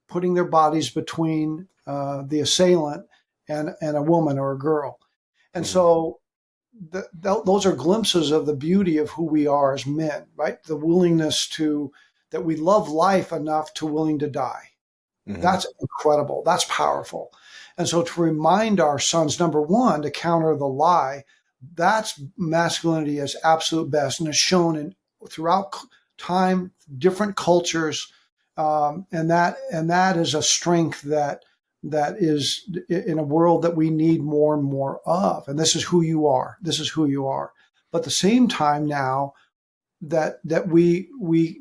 [SPEAKER 3] putting their bodies between the assailant and a woman or a girl. And so those are glimpses of the beauty of who we are as men, right? The willingness that we love life enough to willing to die. That's incredible. That's powerful. And so to remind our sons, number one, to counter the lie, that's masculinity as absolute best and is shown throughout time, different cultures. And that is a strength that is in a world that we need more and more of. And this is who you are. This is who you are. But at the same time now that we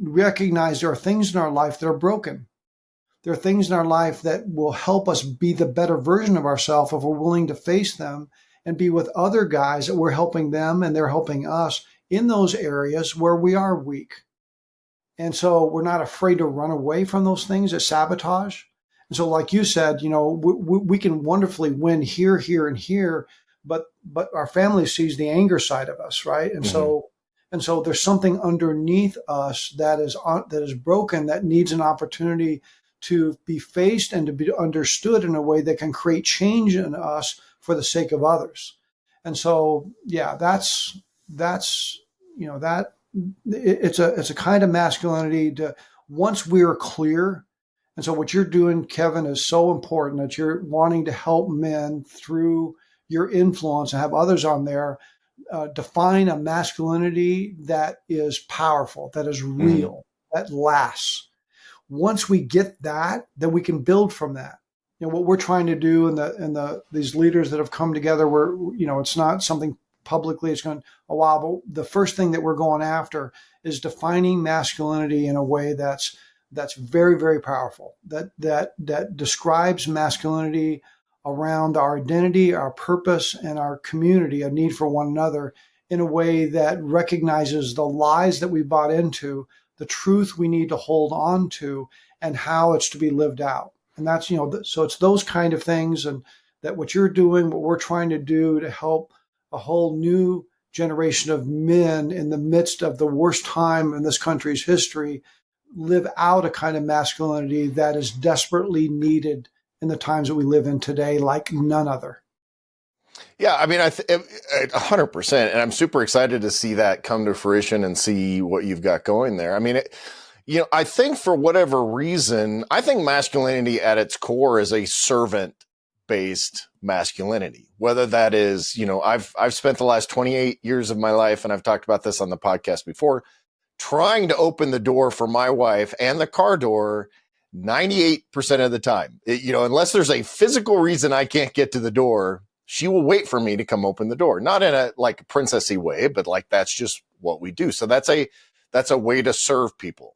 [SPEAKER 3] recognize there are things in our life that are broken. There are things in our life that will help us be the better version of ourselves if we're willing to face them and be with other guys that we're helping them and they're helping us in those areas where we are weak. And so we're not afraid to run away from those things that sabotage. And so, like you said, we can wonderfully win here, here, and here, but our family sees the anger side of us, right? And so there's something underneath us that is broken that needs an opportunity to be faced and to be understood in a way that can create change in us for the sake of others. And so, yeah, that's it's a kind of masculinity to once we're clear. And so what you're doing, Kevin, is so important that you're wanting to help men through your influence and have others on there define a masculinity that is powerful, that is real, that lasts. Once we get that, then we can build from that. What we're trying to do and these leaders that have come together, it's not something publicly, it's going a while, but the first thing that we're going after is defining masculinity in a way that's very, very powerful, that describes masculinity around our identity, our purpose, and our community, a need for one another in a way that recognizes the lies that we bought into, the truth we need to hold on to, and how it's to be lived out. And that's, so it's those kind of things, and that what you're doing, what we're trying to do to help a whole new generation of men in the midst of the worst time in this country's history live out a kind of masculinity that is desperately needed in the times that we live in today, like none other.
[SPEAKER 2] Yeah, I mean, 100%. And I'm super excited to see that come to fruition and see what you've got going there. I mean, I think for whatever reason, I think masculinity at its core is a servant-based masculinity. Whether that is, I've spent the last 28 years of my life, and I've talked about this on the podcast before, trying to open the door for my wife and the car door 98% of the time. Unless there's a physical reason I can't get to the door, she will wait for me to come open the door. Not in a like princessy way, but like that's just what we do. So that's a way to serve people.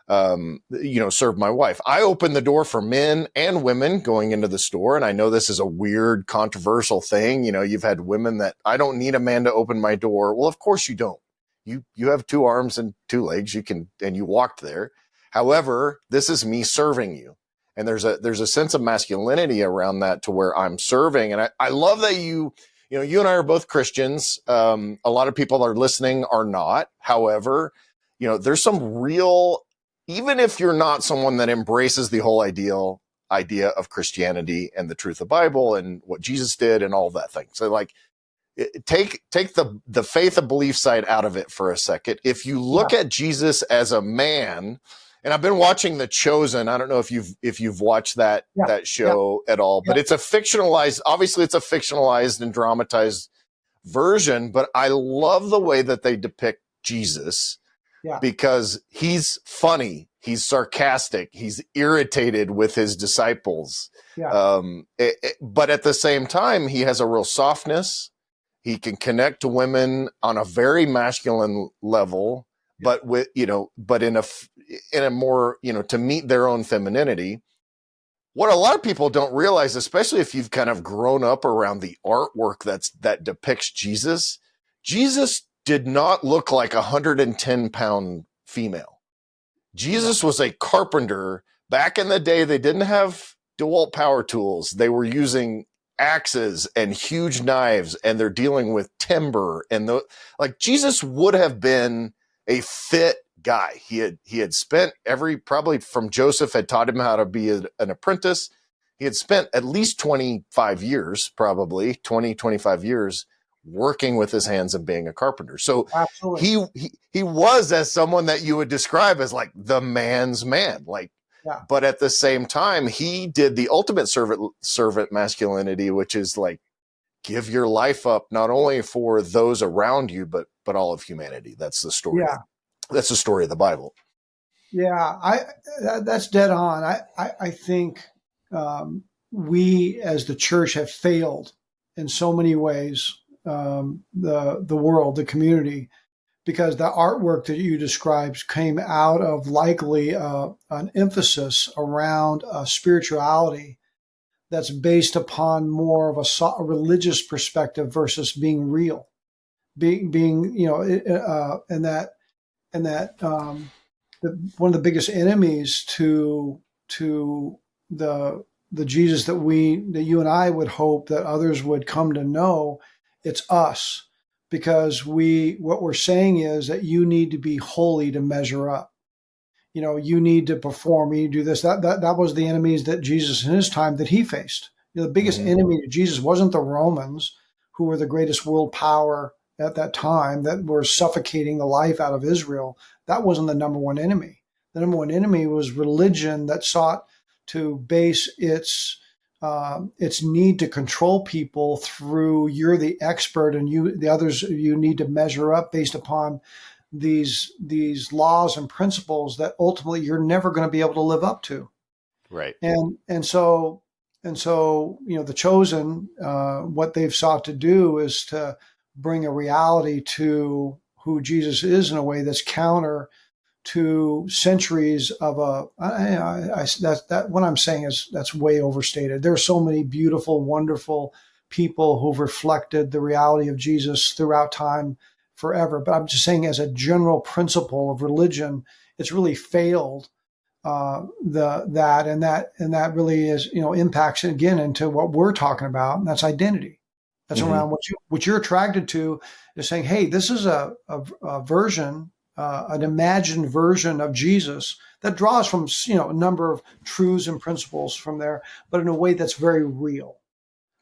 [SPEAKER 2] Serve my wife. I open the door for men and women going into the store. And I know this is a weird, controversial thing. You've had women that I don't need a man to open my door. Well, of course you don't. You have two arms and two legs. And you walked there. However, this is me serving you. And there's a sense of masculinity around that to where I'm serving. And I love that you and I are both Christians. A lot of people are listening are not. However, there's some real, even if you're not someone that embraces the whole idea of Christianity and the truth of the Bible and what Jesus did and all that thing. So like, take the faith and belief side out of it for a second. If you look at Jesus as a man, and I've been watching The Chosen. I don't know if you've watched that show at all, but it's obviously it's a fictionalized and dramatized version, but I love the way that they depict Jesus because he's funny, he's sarcastic, he's irritated with his disciples. But at the same time, he has a real softness. He can connect to women on a very masculine level, but in a more, to meet their own femininity. What a lot of people don't realize, especially if you've kind of grown up around the artwork that depicts Jesus did not look like a 110-pound female. Jesus was a carpenter. Back in the day, they didn't have DeWalt power tools. They were using axes and huge knives, and they're dealing with timber. And like Jesus would have been a fit guy. He had spent probably from Joseph had taught him how to be an apprentice. He had spent at least 25 years, probably 25 years working with his hands and being a carpenter. So
[SPEAKER 3] Absolutely.
[SPEAKER 2] he was as someone that you would describe as like the man's man, like,
[SPEAKER 3] Yeah.
[SPEAKER 2] but at the same time, he did the ultimate servant masculinity, which is like, give your life up, not only for those around you, but all of humanity. That's the story.
[SPEAKER 3] Yeah.
[SPEAKER 2] That's the story of the Bible.
[SPEAKER 3] Yeah. That's dead on. I think, we as the church have failed in so many ways, the world, the community, because the artwork that you described came out of likely an emphasis around spirituality that's based upon more of a religious perspective versus being real, being one of the biggest enemies to the Jesus that you and I would hope that others would come to know. It's us, because what we're saying is that you need to be holy to measure up. You need to perform, you need to do this. That was the enemies that Jesus in his time that he faced. The biggest enemy to Jesus wasn't the Romans, who were the greatest world power at that time, that were suffocating the life out of Israel. That wasn't the number one enemy. The number one enemy was religion that sought to base its need to control people through, you're the expert and the others, you need to measure up based upon these laws and principles that ultimately you're never going to be able to live up to.
[SPEAKER 2] Right.
[SPEAKER 3] And so the chosen, what they've sought to do is to bring a reality to who Jesus is in a way that's counter to centuries of what I'm saying is that's way overstated. There are so many beautiful, wonderful people who've reflected the reality of Jesus throughout time forever. But I'm just saying, as a general principle of religion, it's really failed that really is, impacts again into what we're talking about, and that's identity. That's around what you're attracted to, is saying, hey, this is a version, an imagined version of Jesus that draws from, a number of truths and principles from there, but in a way that's very real.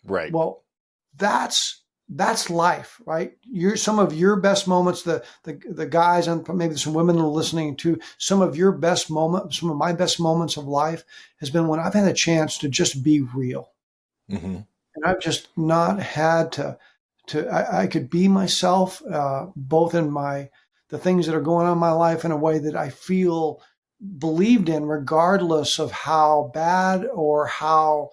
[SPEAKER 2] Right.
[SPEAKER 3] Well, that's life, right? Some of your best moments, the guys, and maybe some women are listening to, some of your best moments, some of my best moments of life has been when I've had a chance to just be real. And I've just not had to I could be myself, both in the things that are going on in my life in a way that I feel believed in, regardless of how bad or how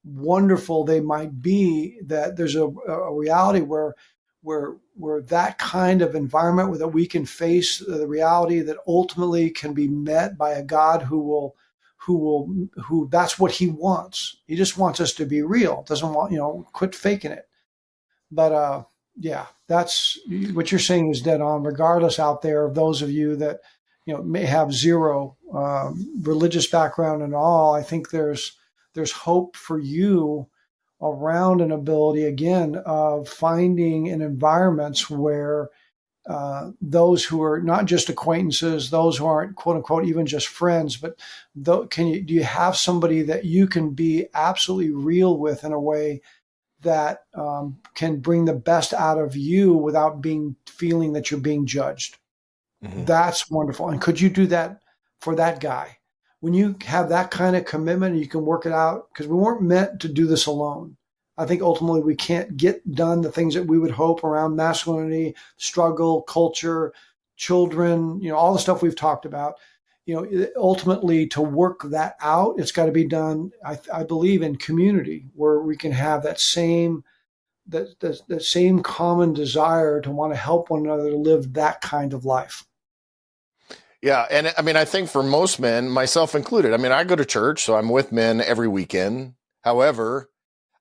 [SPEAKER 3] wonderful they might be. That there's a reality where that kind of environment where that we can face the reality that ultimately can be met by a God who that's what he wants. He just wants us to be real. Doesn't want, quit faking it. But yeah, that's what you're saying is dead on. Regardless out there of those of you that, may have zero religious background and all, I think there's hope for you around an ability, again, of finding in environments where those who are not just acquaintances, those who aren't quote unquote even just friends, but do you have somebody that you can be absolutely real with in a way that can bring the best out of you without feeling that you're being judged? That's wonderful. And could you do that for that guy? When you have that kind of commitment, you can work it out, because we weren't meant to do this alone. I think ultimately we can't get done the things that we would hope around masculinity, struggle, culture, children, all the stuff we've talked about. Ultimately, to work that out, it's got to be done, I believe, in community, where we can have that same common desire to want to help one another to live that kind of life.
[SPEAKER 2] Yeah. And I mean, I think for most men, myself included, I go to church, so I'm with men every weekend. However,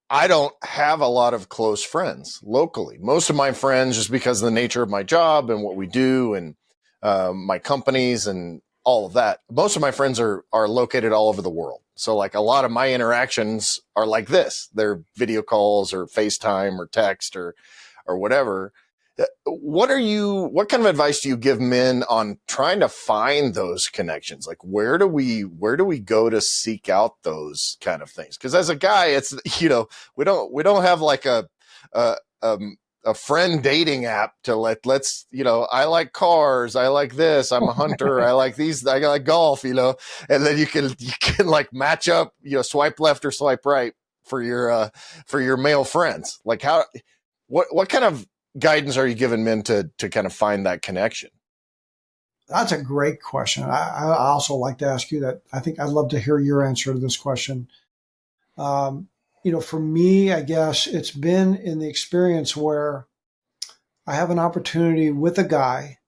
[SPEAKER 2] I don't have a lot of close friends locally. Most of my friends, just because of the nature of my job and what we do, and my companies and all of that. Most of my friends are located all over the world. So like a lot of my interactions are like this. They're video calls or FaceTime or text or whatever. What kind of advice do you give men on trying to find those connections? Like where do we go to seek out those kind of things? Because as a guy, it's, we don't have like a friend dating app to let's, I like cars. I like this. I'm a hunter. I like these. I like golf, and then you can like match up, swipe left or swipe right for your male friends. Like what kind of guidance are you giving men to kind of find that connection?
[SPEAKER 3] That's a great question. I also like to ask you that. I think I'd love to hear your answer to this question. For me, I guess it's been in the experience where I have an opportunity with a guy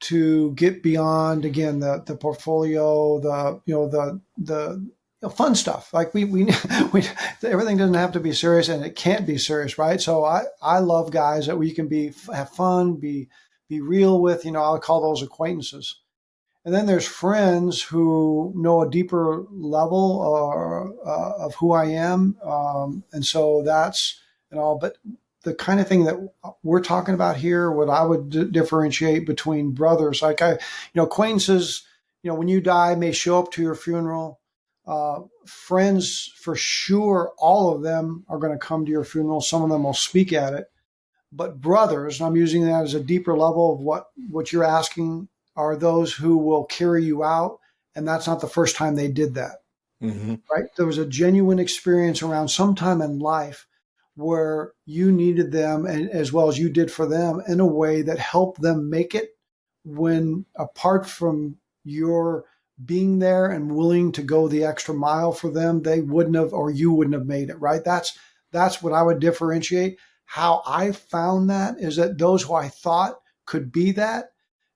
[SPEAKER 3] to get beyond, again, the portfolio, the fun stuff. Like we everything doesn't have to be serious, and it can't be serious, right? So I love guys that we can have fun, be real with. I'll call those acquaintances. And then there's friends who know a deeper level of who I am, and so that's But the kind of thing that we're talking about here, what I would differentiate between brothers, like acquaintances, when you die, may show up to your funeral. Friends, for sure, all of them are going to come to your funeral. Some of them will speak at it. But brothers, and I'm using that as a deeper level of what you're asking, are those who will carry you out. And that's not the first time they did that, right? There was a genuine experience around some time in life where you needed them, and as well as you did for them, in a way that helped them make it, when apart from your being there and willing to go the extra mile for them, they wouldn't have, or you wouldn't have made it, right? That's what I would differentiate. How I found that is that those who I thought could be that,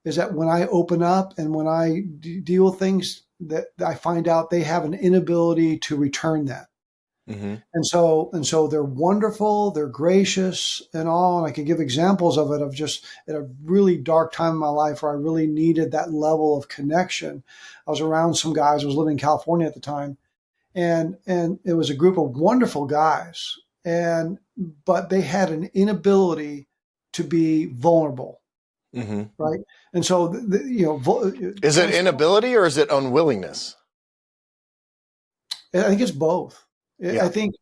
[SPEAKER 3] is that when I open up and when I deal with things, that I find out they have an inability to return that. And so they're wonderful, they're gracious and all. And I can give examples of it, of just at a really dark time in my life where I really needed that level of connection. I was around some guys. I was living in California at the time, and it was a group of wonderful guys, but they had an inability to be vulnerable. Right. And so,
[SPEAKER 2] is it inability or is it unwillingness?
[SPEAKER 3] I think it's both. Yeah. I think,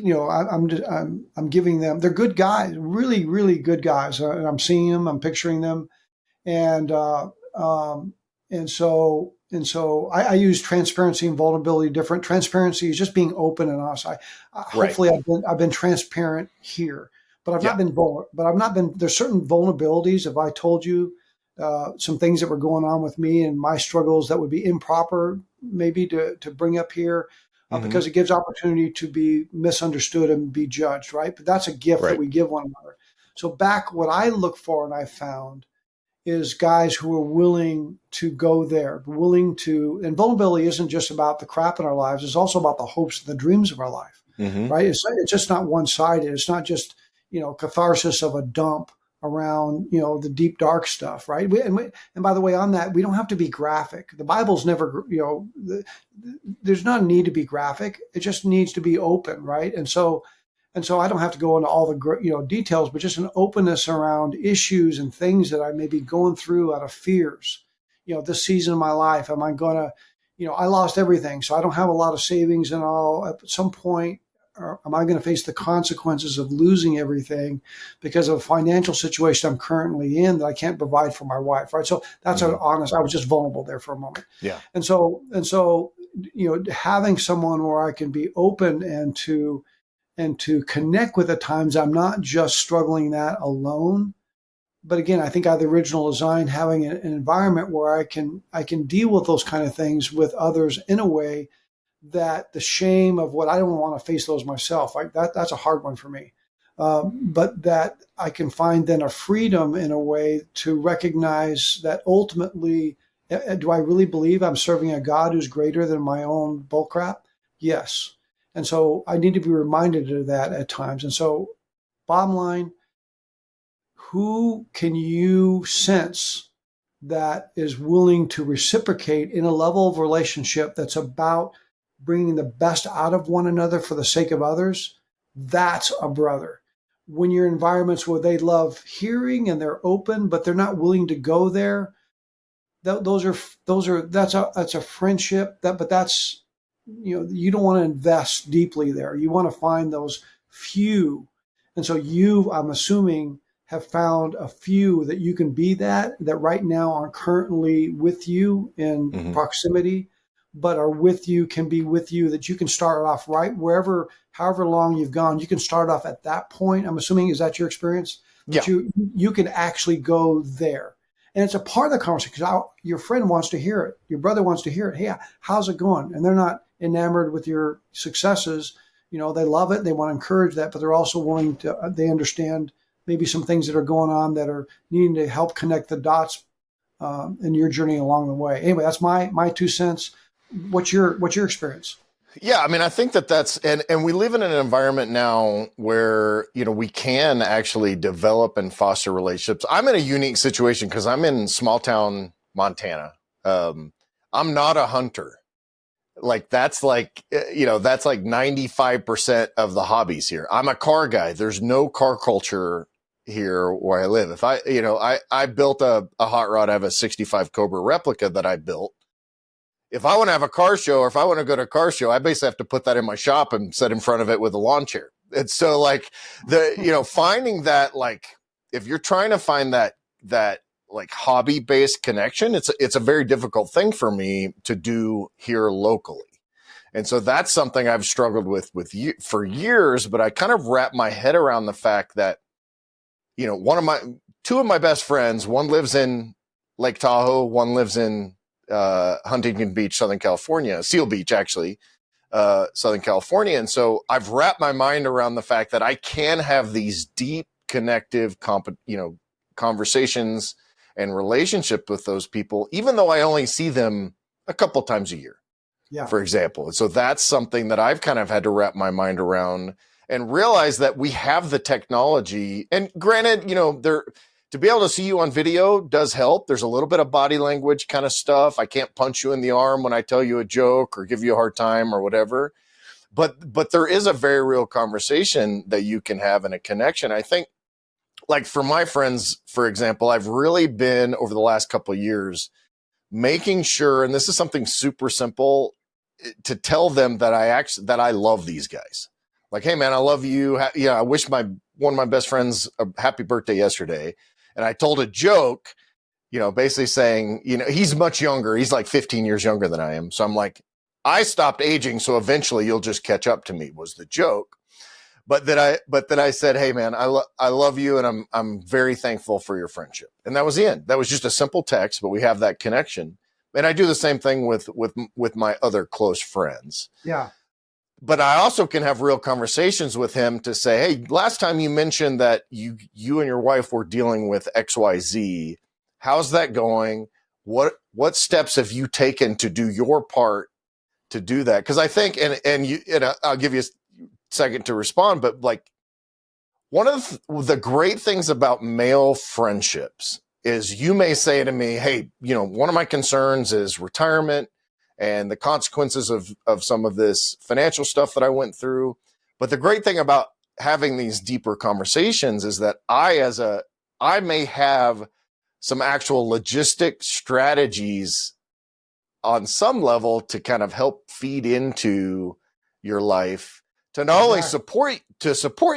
[SPEAKER 3] I'm giving them, they're good guys, really, really good guys. And I'm seeing them, I'm picturing them. And so I use transparency and vulnerability different. Transparency is just being open and honest. Hopefully I've been transparent here, but I've not been vulnerable, there's certain vulnerabilities. If I told you some things that were going on with me and my struggles that would be improper maybe to bring up here, because it gives opportunity to be misunderstood and be judged, right? But that's a gift that we give one another. So what I look for and I found is guys who are willing to go there, and vulnerability isn't just about the crap in our lives. It's also about the hopes and the dreams of our life, right? It's just not one-sided. It's not just, catharsis of a dump around, the deep, dark stuff, right? And by the way, on that, we don't have to be graphic. The Bible's never, there's not a need to be graphic. It just needs to be open, right? And so I don't have to go into all the details, but just an openness around issues and things that I may be going through out of fears. This season of my life, am I going to, I lost everything, so I don't have a lot of savings and all. At some point, am I going to face the consequences of losing everything because of a financial situation I'm currently in that I can't provide for my wife, right? So that's I was just vulnerable there for a moment.
[SPEAKER 2] Yeah.
[SPEAKER 3] And so, having someone where I can be open and to connect with, at times I'm not just struggling that alone. But again, I think I have the original design, having an environment where I can deal with those kind of things with others in a way that the shame of what I don't want to face those myself. That's a hard one for me. But that I can find then a freedom in a way to recognize that ultimately, do I really believe I'm serving a God who's greater than my own bullcrap? Yes. And so I need to be reminded of that at times. And so bottom line, who can you sense that is willing to reciprocate in a level of relationship that's about bringing the best out of one another for the sake of others, that's a brother. When you're in environments where they love hearing and they're open, but they're not willing to go there, that's a friendship. But that's, you don't want to invest deeply there. You want to find those few, and so I'm assuming, have found a few that you can be that right now aren't currently with you in proximity, but are with you, can be with you, that you can start off right wherever, however long you've gone, you can start off at that point. I'm assuming, is that your experience?
[SPEAKER 2] Yeah.
[SPEAKER 3] That you can actually go there. And it's a part of the conversation because your friend wants to hear it. Your brother wants to hear it. Hey, how's it going? And they're not enamored with your successes. They love it. They want to encourage that, but they're also willing to, they understand maybe some things that are going on that are needing to help connect the dots in your journey along the way. Anyway, that's my 2 cents. What's your experience?
[SPEAKER 2] Yeah, I mean, I think that's, and we live in an environment now where, we can actually develop and foster relationships. I'm in a unique situation because I'm in small town Montana. I'm not a hunter. That's like 95% of the hobbies here. I'm a car guy. There's no car culture here where I live. If I built a hot rod, I have a 65 Cobra replica that I built. If I want to have a car show, or if I want to go to a car show, I basically have to put that in my shop and sit in front of it with a lawn chair. And so finding that, if you're trying to find that hobby based connection, it's a very difficult thing for me to do here locally. And so that's something I've struggled with you for years, but I kind of wrap my head around the fact that, two of my best friends, one lives in Lake Tahoe, one lives in Huntington Beach, Southern California, Seal Beach, actually, Southern California. And so I've wrapped my mind around the fact that I can have these deep connective, conversations and relationship with those people, even though I only see them a couple times a year, for example. And so that's something that I've kind of had to wrap my mind around and realize that we have the technology. And granted, to be able to see you on video does help. There's a little bit of body language kind of stuff. I can't punch you in the arm when I tell you a joke or give you a hard time or whatever. But there is a very real conversation that you can have and a connection. I think, for my friends, for example, I've really been over the last couple of years making sure, and this is something super simple, to tell them that I love these guys. Hey man, I love you. I wish one of my best friends a happy birthday yesterday. And I told a joke, basically saying, he's much younger. He's like 15 years younger than I am. So I'm like, I stopped aging, so eventually you'll just catch up to me, was the joke. But then I said, hey man, I love you, and I'm very thankful for your friendship. And that was the end. That was just a simple text, but we have that connection. And I do the same thing with my other close friends.
[SPEAKER 3] Yeah.
[SPEAKER 2] But I also can have real conversations with him to say, hey, last time you mentioned that you and your wife were dealing with XYZ. How's that going? What steps have you taken to do your part to do that? Because I think, and I'll give you a second to respond, but one of the great things about male friendships is you may say to me, hey, one of my concerns is retirement and the consequences of some of this financial stuff that I went through. But the great thing about having these deeper conversations is that I may have some actual logistic strategies on some level to kind of help feed into your life to not only support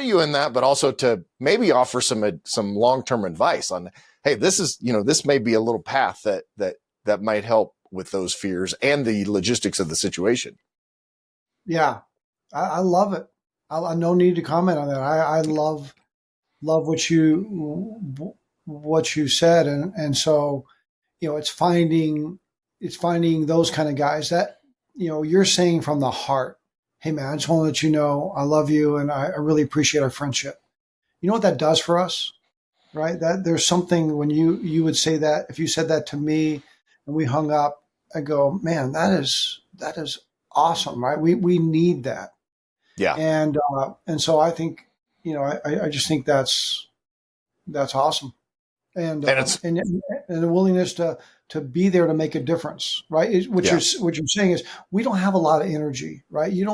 [SPEAKER 2] you in that, but also to maybe offer some long-term advice on, hey, this may be a little path that might help with those fears and the logistics of the situation.
[SPEAKER 3] Yeah, I love it. I no need to comment on that. I love what you said, and so it's finding those kind of guys that you're saying from the heart. Hey man, I just want to let you know I love you and I really appreciate our friendship. You know what that does for us, right? That there's something when you would say that, if you said that to me and we hung up, I go, man, that is awesome, right? We need that.
[SPEAKER 2] Yeah.
[SPEAKER 3] And so I think, I just think that's awesome. and
[SPEAKER 2] And it's,
[SPEAKER 3] and the willingness to be there to make a difference, right? What
[SPEAKER 2] yeah,
[SPEAKER 3] you're saying is we don't have a lot of energy, right? You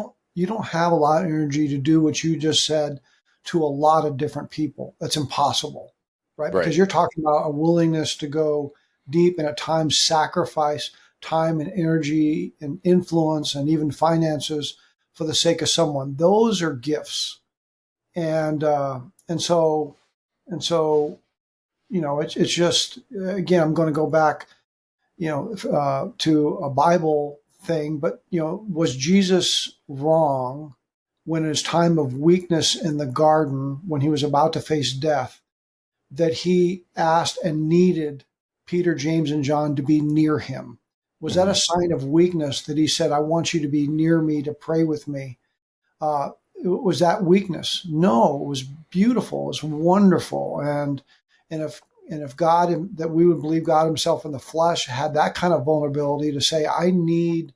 [SPEAKER 3] don't have a lot of energy to do what you just said to a lot of different people. That's impossible, right?
[SPEAKER 2] right.
[SPEAKER 3] Because you're talking about a willingness to go deep and at times sacrifice time and energy and influence and even finances for the sake of someone. Those are gifts, and and so and so it's just, again, I'm going to go back, to a Bible thing, but was Jesus wrong when in his time of weakness in the garden, when he was about to face death, that he asked and needed Peter, James, and John to be near him? Was that a
[SPEAKER 2] Hmm.
[SPEAKER 3] sign of weakness that he said, I want you to be near me to pray with me? Uh, was that weakness? No, it was beautiful. It was wonderful. And if God, that we would believe God himself in the flesh had that kind of vulnerability to say, I need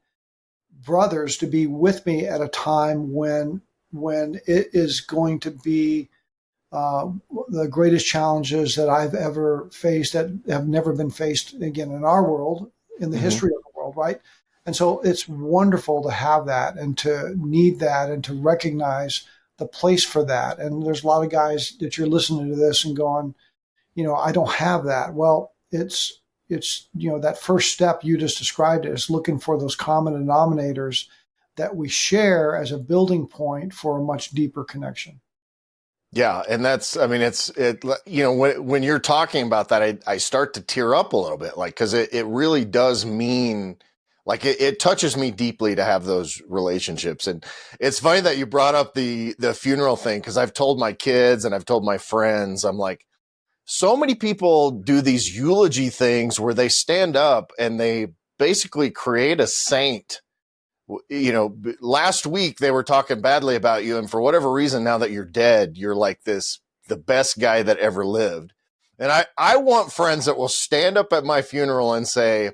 [SPEAKER 3] brothers to be with me at a time when it is going to be the greatest challenges that I've ever faced, that have never been faced again in our world, in the
[SPEAKER 2] Hmm.
[SPEAKER 3] history of the world, right? And so it's wonderful to have that and to need that and to recognize the place for that. And there's a lot of guys that you're listening to this and going, I don't have that. Well, it's that first step you just described it is looking for those common denominators that we share as a building point for a much deeper connection.
[SPEAKER 2] Yeah. And that's, I mean, when you're talking about that, I start to tear up a little bit, like, cause it really does mean, like, it touches me deeply to have those relationships. And it's funny that you brought up the funeral thing, cause I've told my kids and I've told my friends, I'm like, so many people do these eulogy things where they stand up and they basically create a saint. Last week they were talking badly about you, and for whatever reason, now that you're dead, you're like the best guy that ever lived. And I want friends that will stand up at my funeral and say,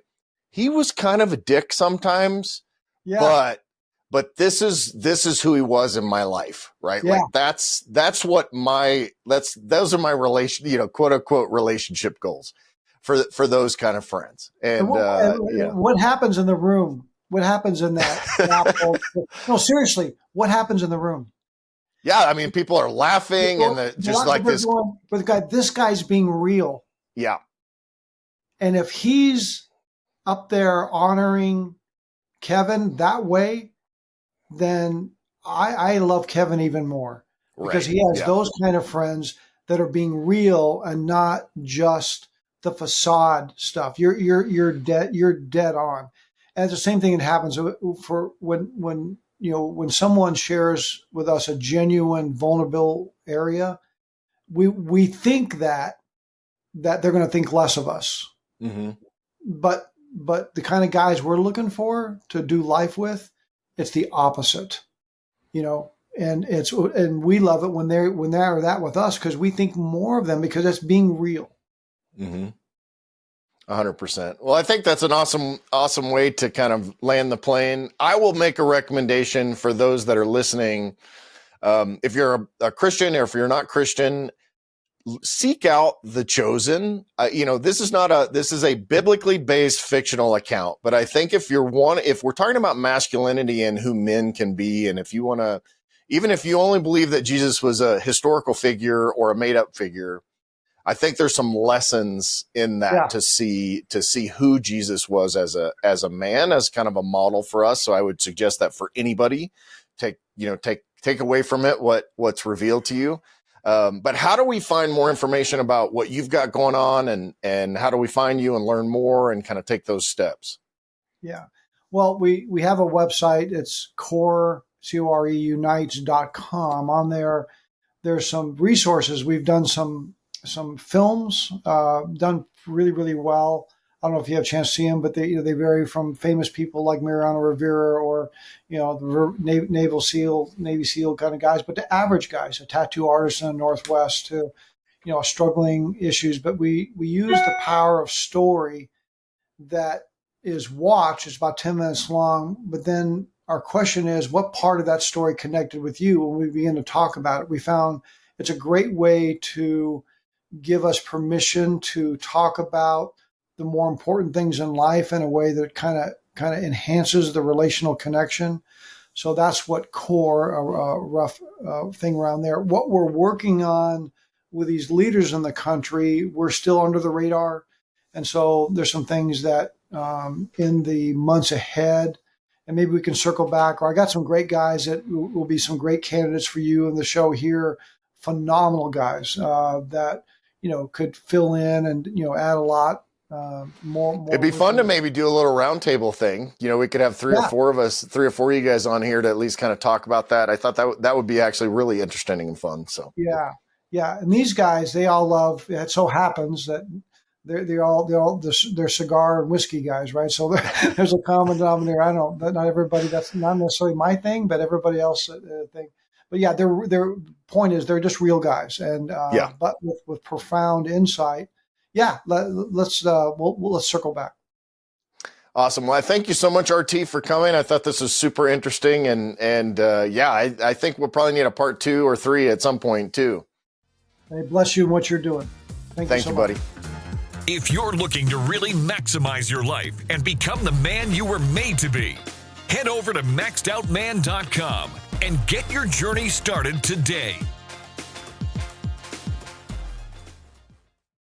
[SPEAKER 2] he was kind of a dick sometimes,
[SPEAKER 3] Yeah.
[SPEAKER 2] but this is who he was in my life, right?
[SPEAKER 3] Yeah.
[SPEAKER 2] Like those are my quote unquote relationship goals for those kind of friends. And
[SPEAKER 3] What happens in the room? What happens in that chapel? No, seriously, what happens in the room?
[SPEAKER 2] yeah, I mean, people are laughing and just like
[SPEAKER 3] They're
[SPEAKER 2] this.
[SPEAKER 3] going, but this guy's being real.
[SPEAKER 2] Yeah.
[SPEAKER 3] And if he's up there honoring Kevin that way, then I love Kevin even more, because
[SPEAKER 2] Right.
[SPEAKER 3] he has
[SPEAKER 2] Yeah.
[SPEAKER 3] those kind of friends that are being real and not just the facade stuff. You're dead on. And it's the same thing that happens for when someone shares with us a genuine vulnerable area, we think that they're going to think less of us.
[SPEAKER 2] Hmm.
[SPEAKER 3] But the kind of guys we're looking for to do life with, it's the opposite, and we love it when they're that with us, because we think more of them because it's being real.
[SPEAKER 2] Hmm. 100%. Well, I think that's an awesome way to kind of land the plane. I will make a recommendation for those that are listening. If you're a Christian, or if you're not Christian, seek out The Chosen. This is a biblically based fictional account, but I think if we're talking about masculinity and who men can be, and if you want to, even if you only believe that Jesus was a historical figure or a made up figure, I think there's some lessons in that
[SPEAKER 3] Yeah.
[SPEAKER 2] to see who Jesus was as a man, as kind of a model for us. So I would suggest that for anybody, take away from it what's revealed to you. But how do we find more information about what you've got going on, and how do we find you and learn more and kind of take those steps?
[SPEAKER 3] Yeah. Well, we have a website. It's CoreUnites.com. On there, there's some resources. We've done some films, done really, really well. I don't know if you have a chance to see them, but they vary from famous people like Mariano Rivera, or the Navy SEAL kind of guys, but to average guys, a tattoo artist in the Northwest, to struggling issues. But we use the power of story that is watched. It's about 10 minutes long, but then our question is, what part of that story connected with you? When we begin to talk about it, we found it's a great way to give us permission to talk about the more important things in life in a way that kind of enhances the relational connection. So that's what core, a rough thing around there. What we're working on with these leaders in the country, we're still under the radar. And so there's some things that in the months ahead, and maybe we can circle back, or I got some great guys that will be some great candidates for you in the show here. Phenomenal guys that, could fill in and, add a lot. More.
[SPEAKER 2] It'd be fun to maybe do a little roundtable thing. We could have three or four of you guys on here to at least kind of talk about that. I thought that would be actually really interesting and fun. So
[SPEAKER 3] yeah. And these guys, they all love. It so happens that they're cigar and whiskey guys, right? So there's a common denominator. Not everybody. That's not necessarily my thing, but everybody else thing. But yeah, their point is they're just real guys, and but with profound insight. Yeah, let's circle back.
[SPEAKER 2] Awesome. Well, I thank you so much, RT, for coming. I thought this was super interesting, and I think we'll probably need a part 2 or 3 at some point too.
[SPEAKER 3] Hey, bless you in what you're doing. Thank you,
[SPEAKER 2] buddy.
[SPEAKER 1] If you're looking to really maximize your life and become the man you were made to be, head over to maxedoutman.com and get your journey started today.